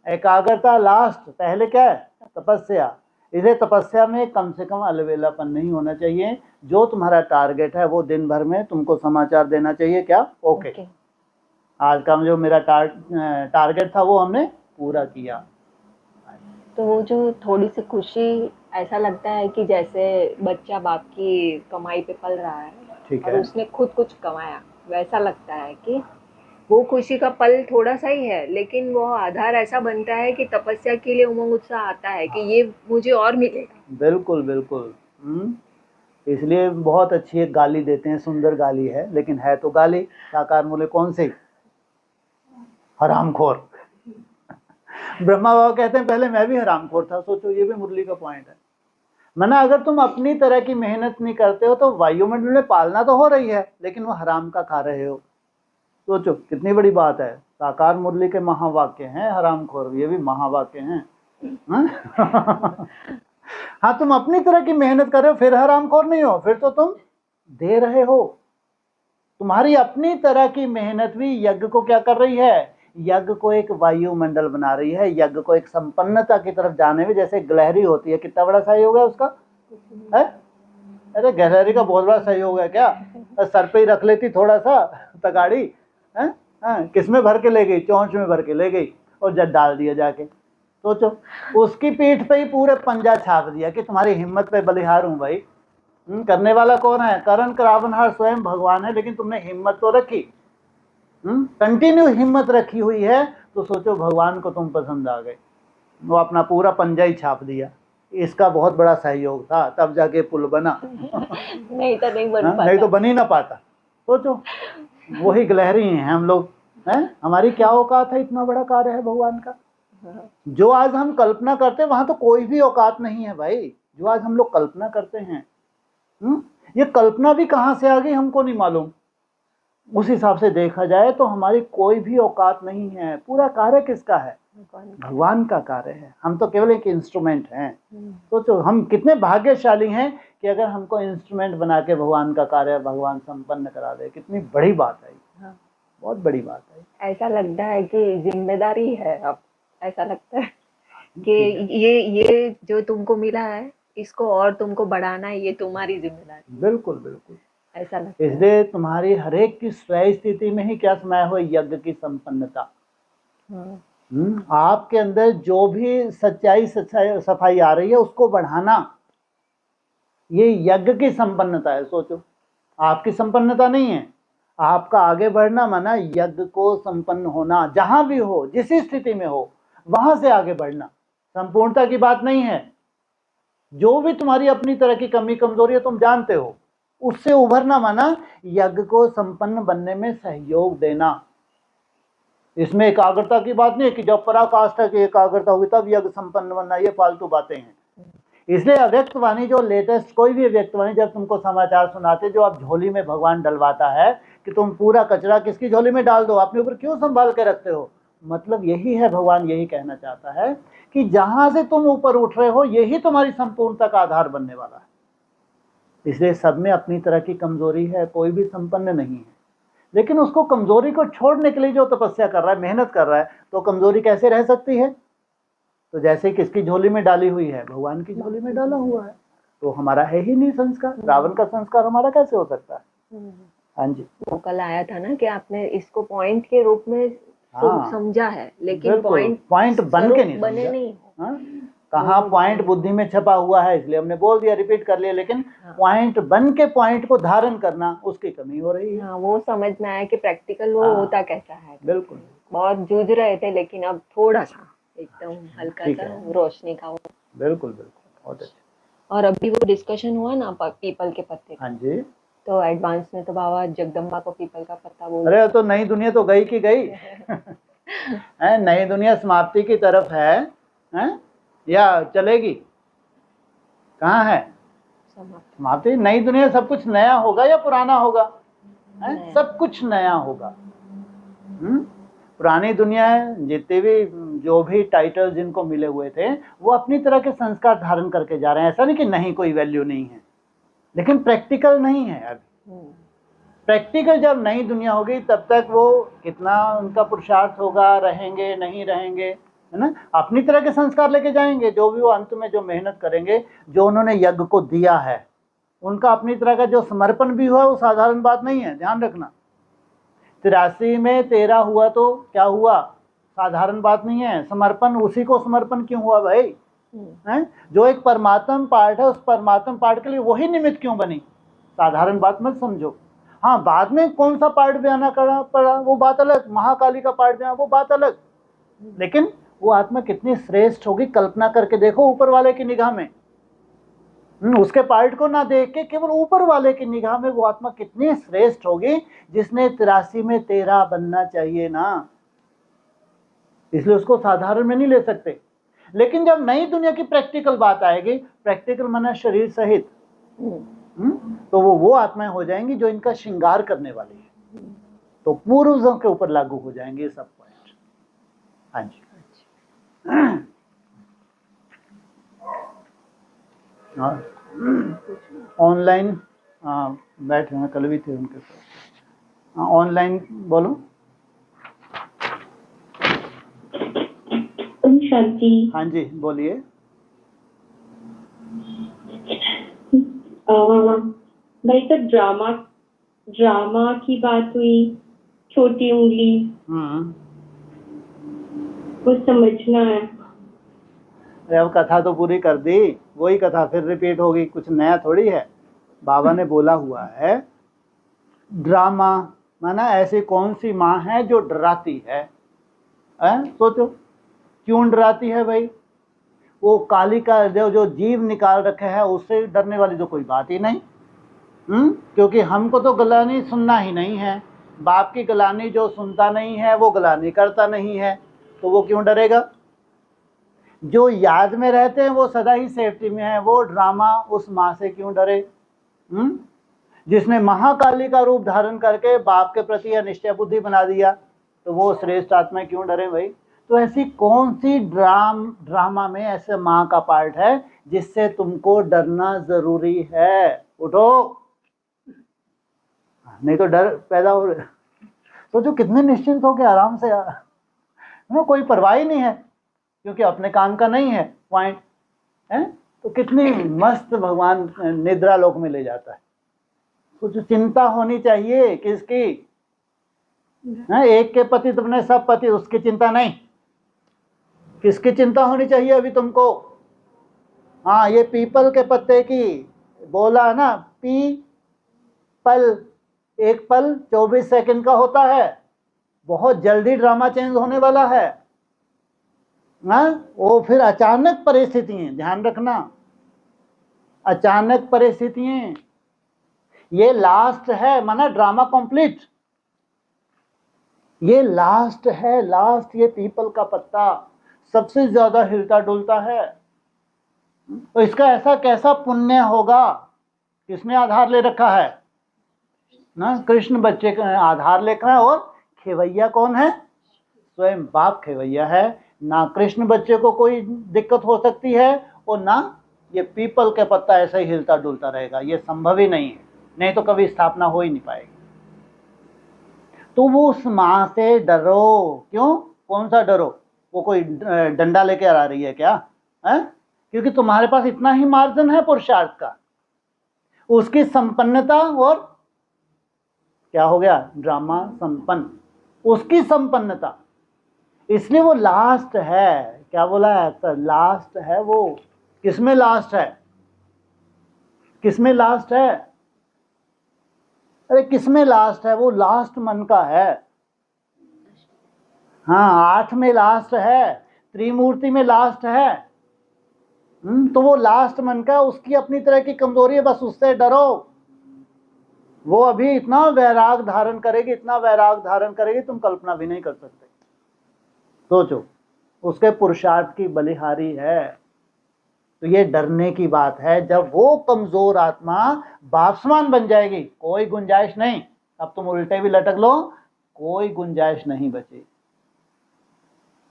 एकाग्रता लास्ट, पहले क्या है? तपस्या। इसलिए तपस्या में कम से कम अलवेलापन नहीं होना चाहिए। जो तुम्हारा टारगेट है वो दिन भर में तुमको समाचार देना चाहिए, क्या? ओके, आज का जो मेरा टारगेट था वो हमने पूरा किया। तो वो जो थोड़ी सी खुशी, ऐसा लगता है कि जैसे बच्चा बाप की कमाई पे पल रहा है, ठीक और है, उसने खुद कुछ कमाया, वैसा लगता है कि वो खुशी का पल थोड़ा सा ही है, लेकिन वो आधार ऐसा बनता है कि तपस्या के लिए उमंग उत्साह आता है कि ये मुझे और मिलेगा। बिल्कुल बिल्कुल। इसलिए बहुत अच्छी एक गाली देते हैं, सुंदर गाली है, लेकिन है तो गाली। साकार मूल्य कौन सी? हरामखोर। ब्रह्मा बाबा कहते हैं पहले मैं भी हरामखोर था। सोचो, ये भी मुरली का पॉइंट है। मना अगर तुम अपनी तरह की मेहनत नहीं करते हो तो वायुमंडल में पालना तो हो रही है, लेकिन वो हराम का खा रहे हो। सोचो कितनी बड़ी बात है। साकार मुरली के महावाक्य हैं हरामखोर, ये भी महावाक्य हैं। हाँ, तुम अपनी तरह की मेहनत कर रहे हो फिर हरामखोर नहीं हो, फिर तो तुम दे रहे हो। तुम्हारी अपनी तरह की मेहनत भी यज्ञ को क्या कर रही है? यज्ञ को एक वायुमंडल बना रही है, यज्ञ को एक संपन्नता की तरफ जाने में। जैसे गिलहरी होती है, कितना बड़ा सहयोग है उसका, है? अरे गिलहरी का बहुत बड़ा सहयोग है क्या? सर पे ही रख लेती थोड़ा सा तगाड़ी, है? किसमें भर के ले गई? चोंच में भर के ले गई और जब डाल दिया जाके। सोचो, उसकी पीठ पे ही पूरे पंजा छाप दिया कि तुम्हारी हिम्मत पे बलिहार हूं भाई। करने वाला कौन है? करण करावनहार स्वयं भगवान है, लेकिन तुमने हिम्मत तो रखी, कंटिन्यू हिम्मत रखी हुई है, तो सोचो भगवान को तुम पसंद आ गए। वो अपना पूरा पंजा ही छाप दिया। इसका बहुत बड़ा सहयोग था, तब जाके पुल बना। नहीं तो नहीं बन पाता। नहीं तो बन ही ना पाता। सोचो, वही गिलहरी हैं हम लोग, हैं? हमारी क्या औकात है? इतना बड़ा कार्य है भगवान का। जो आज हम कल्पना करते हैं वहां तो कोई भी औकात नहीं है भाई। जो आज हम लोग कल्पना करते हैं, ये कल्पना भी कहां से आ गई हमको नहीं मालूम। उस हिसाब से देखा जाए तो हमारी कोई भी औकात नहीं है। पूरा कार्य किसका है? भगवान का कार्य है। हम तो केवल एक इंस्ट्रूमेंट हैं। सोचो हम कितने भाग्यशाली हैं कि अगर हमको इंस्ट्रूमेंट बना के भगवान का कार्य भगवान संपन्न करा दे। कितनी बड़ी बात है। हाँ, बहुत बड़ी बात है। ऐसा लगता है कि जिम्मेदारी है। अब ऐसा लगता है कि ये जो तुमको मिला है, इसको और तुमको बढ़ाना है, ये तुम्हारी जिम्मेदारी। बिल्कुल बिल्कुल, ऐसा लगता है। इसलिए तुम्हारी हरेक की स्वयं स्थिति में ही क्या समाया हुआ? यज्ञ की संपन्नता। आपके अंदर जो भी सच्चाई सफाई आ रही है उसको बढ़ाना, ये यज्ञ की संपन्नता है। सोचो, आपकी संपन्नता नहीं है। आपका आगे बढ़ना माना यज्ञ को संपन्न होना। जहां भी हो, जिस स्थिति में हो, वहां से आगे बढ़ना। संपूर्णता की बात नहीं है। जो भी तुम्हारी अपनी तरह की कमी कमजोरी है तुम जानते हो, उससे उभरना माना यज्ञ को संपन्न बनने में सहयोग देना। इसमें एकाग्रता की बात नहीं है कि जब पराकाष्ठा की एकाग्रता होगी तब यज्ञ संपन्न बनना, ये फालतू बातें हैं। इसलिए अव्यक्त वाणी, जो लेटेस्ट कोई भी अव्यक्त वाणी जब तुमको समाचार सुनाते, जो आप झोली में भगवान डलवाता है कि तुम पूरा कचरा किसकी झोली में डाल दो, अपने ऊपर क्यों संभाल के रखते हो? मतलब यही है, भगवान यही कहना चाहता है कि जहां से तुम ऊपर उठ रहे हो यही तुम्हारी संपूर्णता का आधार बनने वाला है। इसलिए सब में अपनी तरह की कमजोरी है, कोई भी संपन्न नहीं है। लेकिन उसको कमजोरी को छोड़ने के लिए जो तपस्या कर रहा है, मेहनत कर रहा है, तो कमजोरी कैसे रह सकती है? तो जैसे किसकी झोली में डाली हुई है? भगवान की झोली में डाला हुआ है। तो हमारा है ही नहीं संस्कार। रावण का संस्कार हमारा कैसे हो सकता है? हाँ जी, वो कल आया था ना कि आपने इसको पॉइंट के रूप में समझा है, लेकिन पॉइंट बन के नहीं बने नहीं। कहाँ पॉइंट बुद्धि में छपा हुआ है, इसलिए हमने बोल दिया, रिपीट कर लिया, लेकिन पॉइंट बन के पॉइंट को धारण करना, उसकी कमी हो रही है। हाँ, वो समझ में आया कि प्रैक्टिकल वो होता कैसा है। बिल्कुल, बहुत जूझ रहे थे, लेकिन अब थोड़ा सा एकदम हल्का सा रोशनी का वो। बिल्कुल बिल्कुल, बहुत अच्छा। और अभी वो डिस्कशन हुआ ना पीपल के पत्ते। हाँ जी, तो एडवांस में तो बाबा जगदम्बा को पीपल का पत्ता बोल। अरे तो नई दुनिया तो गई की गई है। नई दुनिया समाप्ति की तरफ है या चलेगी? कहाँ है समाप्ति? नई दुनिया सब कुछ नया होगा या पुराना होगा? सब कुछ नया होगा। पुरानी दुनिया है, जितने भी जो भी टाइटल जिनको मिले हुए थे वो अपनी तरह के संस्कार धारण करके जा रहे हैं। ऐसा नहीं कि नहीं कोई वैल्यू नहीं है, लेकिन प्रैक्टिकल नहीं है अभी। प्रैक्टिकल जब नई दुनिया होगी तब तक वो कितना उनका पुरुषार्थ होगा, रहेंगे नहीं रहेंगे, है ना, अपनी तरह के संस्कार लेके जाएंगे। जो भी वो अंत में जो मेहनत करेंगे, जो उन्होंने यज्ञ को दिया है, उनका अपनी तरह का जो समर्पण भी हुआ वो साधारण बात नहीं है, ध्यान रखना। 83 में 13 हुआ तो क्या हुआ, साधारण बात नहीं है। समर्पण उसी को समर्पण क्यों हुआ भाई, है? जो एक परमात्म पार्ट है, उस परमात्म पार्ट के लिए वही निमित्त क्यों बनी, साधारण बात मत समझो। हाँ, बाद में कौन सा पार्ट भी आना पड़ा वो बात अलग, महाकाली का पार्ट भी आना वो बात अलग, लेकिन वो आत्मा कितनी श्रेष्ठ होगी कल्पना करके देखो ऊपर वाले की निगाह में। उसके पार्ट को ना देख के केवल ऊपर वाले की निगाह में वो आत्मा कितनी श्रेष्ठ होगी, जिसने 83 में 13 बनना चाहिए ना। इसलिए उसको साधारण में नहीं ले सकते। लेकिन जब नई दुनिया की प्रैक्टिकल बात आएगी, प्रैक्टिकल माना शरीर सहित, तो वो आत्माएं हो जाएंगी जो इनका श्रृंगार करने वाली है, तो पूर्वजों के ऊपर लागू हो जाएंगे ये सब पॉइंट। हाँ जी, ऑनलाइन बैठे हैं, कल भी थे उनके साथ। ऑनलाइन बोलो। शांति। हाँ जी बोलिए। भाई तो ड्रामा की बात हुई, छोटी उंगली, वो समझना है। अरे अब कथा तो पूरी कर दी, वही कथा फिर रिपीट होगी, कुछ नया थोड़ी है। बाबा ने बोला हुआ है ड्रामा माना ऐसी कौन सी माँ है जो डराती है, सोचो क्यों डराती है भाई। वो काली का जो जीव निकाल रखे है उससे डरने वाली तो कोई बात ही नहीं। क्योंकि हमको तो गलानी सुनना ही नहीं है, बाप की गलानी जो सुनता नहीं है वो गलानी करता नहीं है, तो वो क्यों डरेगा। जो याद में रहते हैं वो सदा ही सेफ्टी में है, वो ड्रामा उस माँ से क्यों डरे। जिसने महाकाली का रूप धारण करके बाप के प्रति अनिश्चय बुद्धि बना दिया, तो वो श्रेष्ठ आत्मा क्यों डरे भाई। तो ऐसी कौन सी ड्रामा में ऐसे माँ का पार्ट है जिससे तुमको डरना जरूरी है। उठो, नहीं तो डर पैदा हो रहा। सोचो कितने निश्चिंत हो के आराम से ना, कोई परवाह ही नहीं है, क्योंकि अपने काम का नहीं है पॉइंट है। तो कितनी मस्त भगवान निद्रा लोक में ले जाता है। कुछ चिंता होनी चाहिए किसकी, एक के पति तुमने सब पति, उसकी चिंता नहीं, किसकी चिंता होनी चाहिए अभी तुमको। हाँ, ये पीपल के पत्ते की बोला ना, पल, एक पल 24 सेकंड का होता है, बहुत जल्दी ड्रामा चेंज होने वाला है ना। वो फिर अचानक परिस्थितियां, ध्यान रखना, अचानक परिस्थितियां, ये लास्ट है माना ड्रामा कंप्लीट, ये लास्ट है, लास्ट। ये पीपल का पत्ता सबसे ज्यादा हिलता डुलता है, तो इसका ऐसा कैसा पुण्य होगा। किसने आधार ले रखा है ना, कृष्ण बच्चे का आधार ले रखा है। और खेवैया कौन है, स्वयं बाप खेवैया है ना। कृष्ण बच्चे को कोई दिक्कत हो सकती है और ना ये पीपल के पत्ता ऐसे ही हिलता डुलता रहेगा, ये संभव ही नहीं है, नहीं तो कभी स्थापना हो ही नहीं पाएगी। तो वो उस माँ से डरो। क्यों, कौन सा डरो, वो कोई डंडा लेके आ रही है क्या है? क्योंकि तुम्हारे पास इतना ही मार्जिन है पुरुषार्थ का, उसकी संपन्नता, और क्या हो गया ड्रामा संपन्न, उसकी संपन्नता, इसलिए वो लास्ट है। क्या बोला है, तो लास्ट है वो। किसमें लास्ट है, किसमें लास्ट है, अरे किसमें लास्ट है, वो लास्ट मन का है। हाँ, 8 में लास्ट है, त्रिमूर्ति में लास्ट है। तो वो लास्ट मन का, उसकी अपनी तरह की कमजोरी है, बस उससे डरो। वो अभी इतना वैराग धारण करेगी, इतना वैराग धारण करेगी, तुम कल्पना भी नहीं कर सकते। सोचो, उसके पुरुषार्थ की बलिहारी है। तो ये डरने की बात है। जब वो कमजोर आत्मा बापसमान बन जाएगी, कोई गुंजाइश नहीं। अब तुम उल्टे भी लटक लो, कोई गुंजाइश नहीं बची।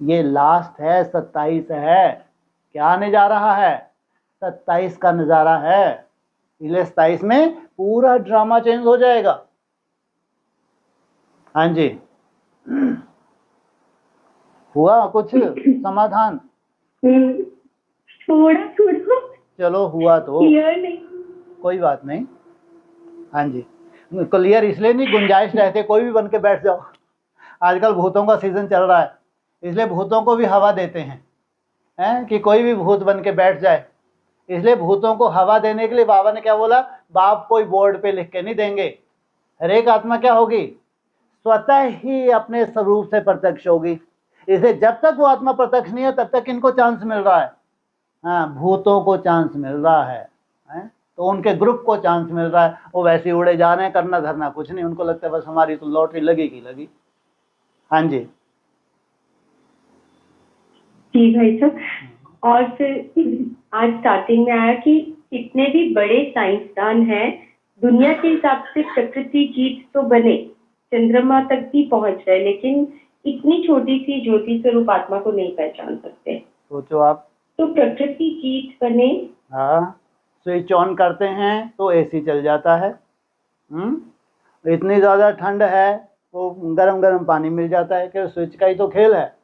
ये लास्ट है, 27 है। क्या आने जा रहा है? 27 का नज़ारा है। इसलिए 27 में पूरा ड्रामा चेंज हो जाएगा। हाँ जी, हुआ कुछ समाधान? थोड़ा थोड़ा चलो हुआ तो क्लियर नहीं। कोई बात नहीं। हाँ जी, क्लियर इसलिए नहीं, गुंजाइश रहते कोई भी बन के बैठ जाओ। आजकल भूतों का सीजन चल रहा है, इसलिए भूतों को भी हवा देते हैं कि कोई भी भूत बन के बैठ जाए। इसलिए भूतों को हवा देने के लिए बाबा ने क्या बोला? बाप कोई बोर्ड पे लिख के नहीं देंगे। हर एक आत्मा क्या होगी? स्वतः ही अपने स्वरूप से प्रत्यक्ष होगी। इसलिए जब तक वो आत्मा प्रत्यक्ष नहीं है तब तक इनको चांस मिल रहा है। हाँ, भूतों को चांस मिल रहा है, तो उनके ग्रुप को चांस मिल रहा है। वो वैसे ही उड़े जा रहे हैं, करना धरना कुछ नहीं। उनको लगता है बस हमारी तो लॉटरी लगी की लगी। हाँ जी जी भाई साहब। और फिर आज स्टार्टिंग में आया कि कितने भी बड़े साइंसदान हैं, दुनिया के हिसाब से प्रकृति जीत तो बने, चंद्रमा तक भी पहुंच गए, लेकिन इतनी छोटी सी ज्योति स्वरूप आत्मा को नहीं पहचान सकते। सोचो आप। तो प्रकृति जीत बने। हाँ, स्विच ऑन करते हैं तो एसी चल जाता है। इतनी ज़्यादा ठंड है वो गरम गरम पानी मिल जाता है कि स्विच का ही तो खेल है।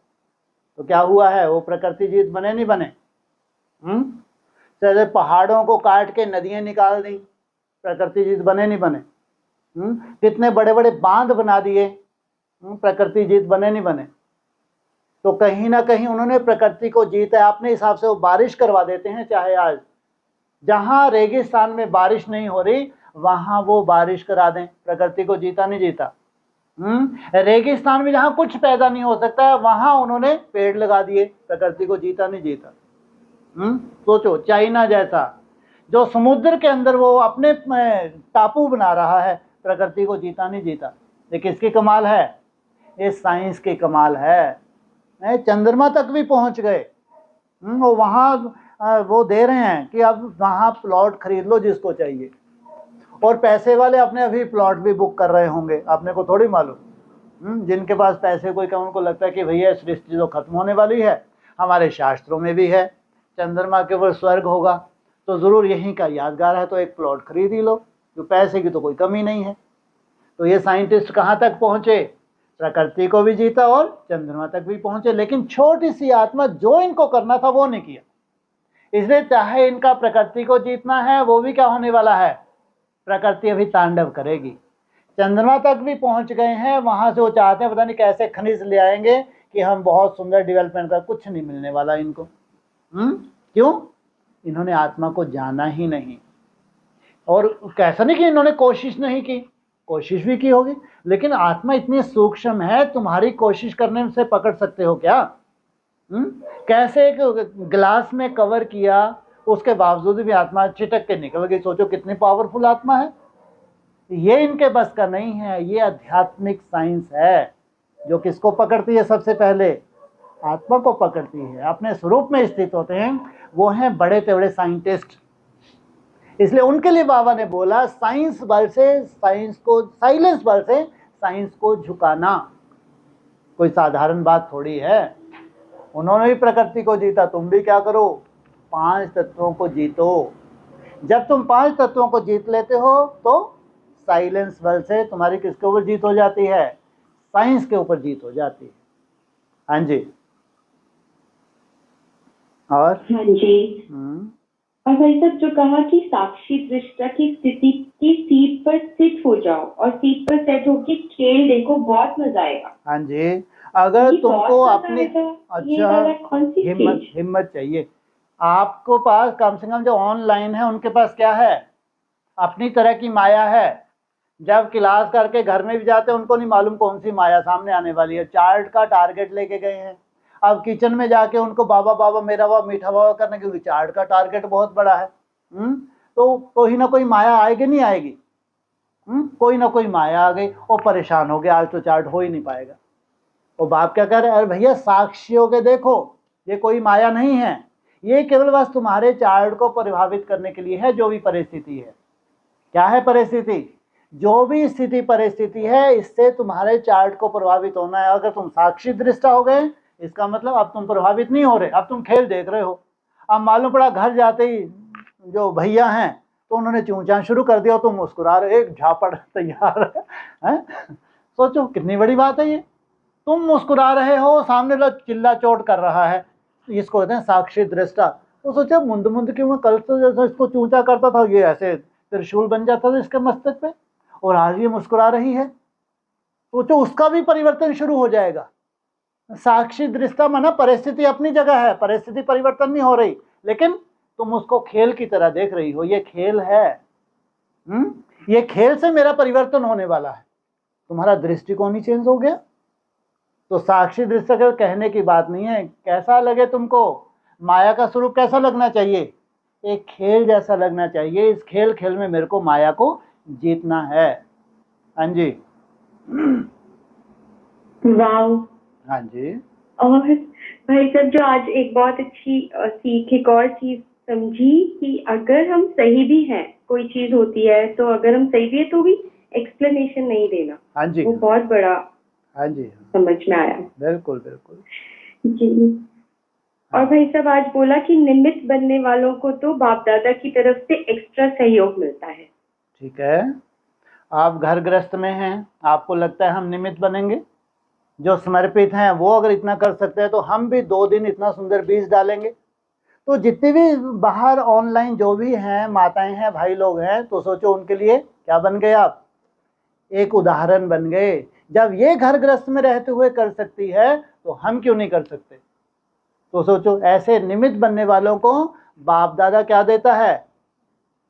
तो क्या हुआ है? वो प्रकृति जीत बने नहीं बने? चले पहाड़ों को काट के नदियाँ निकाल दी, प्रकृति जीत बने नहीं बने? कितने बड़े बड़े बांध बना दिए, प्रकृति जीत बने नहीं बने? तो कहीं ना कहीं उन्होंने प्रकृति को जीता है अपने हिसाब से। वो बारिश करवा देते हैं, चाहे आज जहाँ रेगिस्तान में बारिश नहीं हो रही वहाँ वो बारिश करा दें। प्रकृति को जीता नहीं जीता? रेगिस्तान में जहाँ कुछ पैदा नहीं हो सकता है वहाँ उन्होंने पेड़ लगा दिए। प्रकृति को जीता नहीं जीता? सोचो, चाइना जैसा जो समुद्र के अंदर वो अपने टापू बना रहा है, प्रकृति को जीता नहीं जीता? ये किसकी कमाल है? ये साइंस की कमाल है। चंद्रमा तक भी पहुंच गए। वो वहाँ वो दे रहे हैं कि अब वहाँ प्लॉट खरीद लो जिसको चाहिए, और पैसे वाले अपने अभी प्लॉट भी बुक कर रहे होंगे, अपने को थोड़ी मालूम। जिनके पास पैसे कोई कम, उनको लगता है कि भैया सृष्टि जो खत्म होने वाली है, हमारे शास्त्रों में भी है चंद्रमा के ऊपर स्वर्ग होगा, तो ज़रूर यहीं का यादगार है, तो एक प्लॉट खरीद ही लो, जो पैसे की तो कोई कमी नहीं है। तो ये साइंटिस्ट कहाँ तक पहुँचे? प्रकृति को भी जीता और चंद्रमा तक भी पहुँचे। लेकिन छोटी सी आत्मा जो इनको करना था वो नहीं किया। इसलिए चाहे इनका प्रकृति को जीतना है, वो भी क्या होने वाला है? प्रकृति अभी तांडव करेगी। चंद्रमा तक भी पहुंच गए हैं, वहां से वो चाहते हैं पता नहीं कैसे खनिज ले आएंगे कि हम बहुत सुंदर डेवलपमेंट का, कुछ नहीं मिलने वाला इनको। क्यों? इन्होंने आत्मा को जाना ही नहीं। और कैसा नहीं कि इन्होंने कोशिश नहीं की, कोशिश भी की होगी, लेकिन आत्मा इतनी सूक्ष्म है, तुम्हारी कोशिश करने से पकड़ सकते हो क्या? कैसे एक गिलास में कवर किया, उसके बावजूद भी आत्मा चिटक के निकल गई। सोचो कितनी पावरफुल आत्मा है। ये इनके बस का नहीं है। ये आध्यात्मिक साइंस है जो किसको पकड़ती है? सबसे पहले आत्मा को पकड़ती है, अपने स्वरूप में स्थित होते हैं। वो हैं बड़े तेवड़े साइंटिस्ट। इसलिए उनके लिए बाबा ने बोला साइंस बल से साइंस को, साइलेंस बल से साइंस को झुकाना कोई साधारण बात थोड़ी है। उन्होंने भी प्रकृति को जीता, तुम भी क्या करो? 5 तत्वों को जीतो। जब तुम 5 तत्वों को जीत लेते हो तो साइलेंस बल से तुम्हारी किसके ऊपर जीत हो जाती है? साइंस के ऊपर जीत हो जाती है। हाँ जी। और हाँ जी। और भाई साहब जो कहा कि साक्षी दृष्टा की स्थिति की सीट पर स्थित हो जाओ और सीट पर सेट होके खेल देखो, बहुत मजा आएगा। हाँ जी, अगर तुमको अपनी हिम्मत चाहिए, आपको पास कम से कम जो ऑनलाइन है उनके पास क्या है? अपनी तरह की माया है। जब क्लास करके घर में भी जाते हैं उनको नहीं मालूम कौन सी माया सामने आने वाली है। चार्ट का टारगेट लेके गए हैं, अब किचन में जाके उनको बाबा बाबा मेरा बाबा मीठा बाबा करने, क्योंकि चार्ट का टारगेट बहुत बड़ा है। तो कोई ना कोई माया आएगी नहीं आएगी? कोई ना कोई माया आ गई और परेशान हो गया, आज तो चार्ट हो ही नहीं पाएगा। और बाप क्या कह रहे हैं? अरे भैया साक्षियों के देखो, ये कोई माया नहीं है, ये केवल बस तुम्हारे चार्ट को प्रभावित करने के लिए है। जो भी परिस्थिति है, क्या है परिस्थिति? जो भी स्थिति परिस्थिति है, इससे तुम्हारे चार्ट को प्रभावित होना है। अगर तुम साक्षी दृष्टा हो गए, इसका मतलब अब तुम प्रभावित नहीं हो रहे, अब तुम खेल देख रहे हो। अब मालूम पड़ा घर जाते ही जो भैया हैं तो उन्होंने चूंचा शुरू कर दिया, तुम मुस्कुरा रहे, एक झापड़ तैयार है। सोचो कितनी बड़ी बात है ये। तुम मुस्कुरा रहे हो, सामने लोग चिल्ला चोट कर रहा है, इसको कहते हैं साक्षी दृष्टा। तो सोचो मुंद मुंद क्यों, मैं कल तो जैसा इसको चूंचा करता था ये ऐसे त्रिशूल बन जाता था इसके मस्तक पे, और आज ये मुस्कुरा रही है। सोचो उसका भी परिवर्तन शुरू हो जाएगा। साक्षी दृष्टा माना परिस्थिति अपनी जगह है, परिस्थिति परिवर्तन नहीं हो रही, लेकिन तुम उसको खेल की तरह देख रही हो, ये खेल है। ये खेल से मेरा परिवर्तन होने वाला है। तुम्हारा दृष्टिकोण ही चेंज हो गया। तो साक्षी दृष्टि का कहने की बात नहीं है। कैसा लगे तुमको, माया का स्वरूप कैसा लगना चाहिए, एक खेल जैसा लगना चाहिए। इस खेल में मेरे को माया को जीतना है। हाँ जी, वाव। हाँ जी। और भाई साहब जो आज एक बहुत अच्छी सीख, एक और चीज समझी कि अगर हम सही भी हैं, कोई चीज होती है तो अगर हम सही भी है तो भी एक्सप्लेनेशन नहीं देना। हाँ जी, वो बहुत बड़ा हाँ जी, समझ में आया। बिल्कुल बिल्कुल जी। और भाई साहब आज बोला कि निमित्त बनने वालों को तो बाप दादा की तरफ से एक्स्ट्रा सहयोग मिलता है। ठीक है। आप घर गृहस्थ में हैं, आपको लगता है हम निमित्त बनेंगे। जो समर्पित हैं वो अगर इतना कर सकते हैं तो हम भी 2 दिन इतना सुंदर बीज डालेंगे। तो जितने भी बाहर ऑनलाइन जो भी हैं, माताएं हैं, भाई लोग हैं, तो सोचो उनके लिए क्या बन गए आप, एक उदाहरण बन गए। जब ये घर गृहस्थ में रहते हुए कर सकती है तो हम क्यों नहीं कर सकते। तो सोचो ऐसे निमित्त बनने वालों को बाप दादा क्या देता है,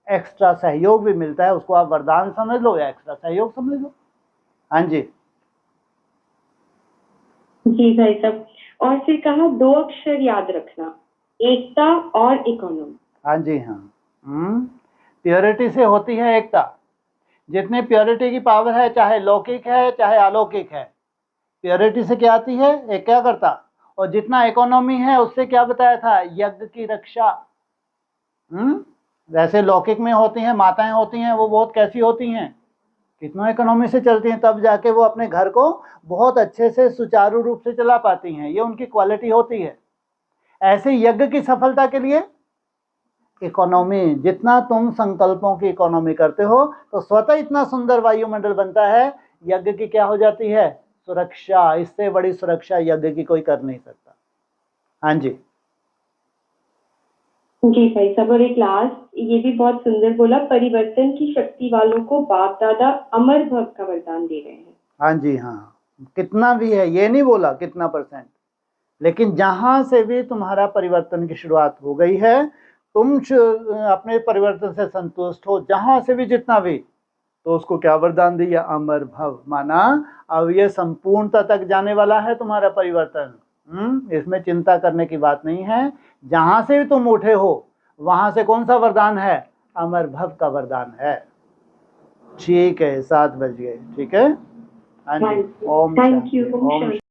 एक्स्ट्रा सहयोग भी मिलता है। उसको आप वरदान समझ लो या एक्स्ट्रा सहयोग समझ लो। हाँ जी, जी भाई साहब। और फिर कहा 2 अक्षर याद रखना, एकता और इकोनॉमी। हाँ जी, हाँ। प्योरिटी से होती है एकता। जितने प्योरिटी की पावर है, चाहे लौकिक है चाहे अलौकिक है, प्योरिटी से क्या आती है, एक क्या करता। और जितना इकोनॉमी है उससे क्या बताया था, यज्ञ की रक्षा। वैसे लौकिक में होती हैं, माताएं होती हैं, वो बहुत कैसी होती हैं, कितना इकोनॉमी से चलती हैं, तब जाके वो अपने घर को बहुत अच्छे से सुचारू रूप से चला पाती हैं। ये उनकी क्वालिटी होती है। ऐसे यज्ञ की सफलता के लिए इकोनॉमी, जितना तुम संकल्पों की इकोनॉमी करते हो तो स्वतः इतना सुंदर वायुमंडल बनता है। यज्ञ की क्या हो जाती है, सुरक्षा। इससे बड़ी सुरक्षा यज्ञ की कोई कर नहीं सकता। हाँ जी, जी भाई साहब। और एक लास्ट ये भी बहुत सुंदर बोला, परिवर्तन की शक्ति वालों को बाप दादा अमर भव का वरदान दे रहे हैं। हाँ जी, हाँ। कितना भी है, ये नहीं बोला कितना %, लेकिन जहां से भी तुम्हारा परिवर्तन की शुरुआत हो गई है, तुम अपने परिवर्तन से संतुष्ट हो, जहां से भी जितना भी, तो उसको क्या वरदान दिया, अमर भव। माना अब ये संपूर्णता तक जाने वाला है तुम्हारा परिवर्तन। इसमें चिंता करने की बात नहीं है। जहां से भी तुम उठे हो वहां से कौन सा वरदान है, अमर भव का वरदान है। ठीक है, 7 बज गए। ठीक है, हाँ जी। ओम थैंक शांति, यू। ओम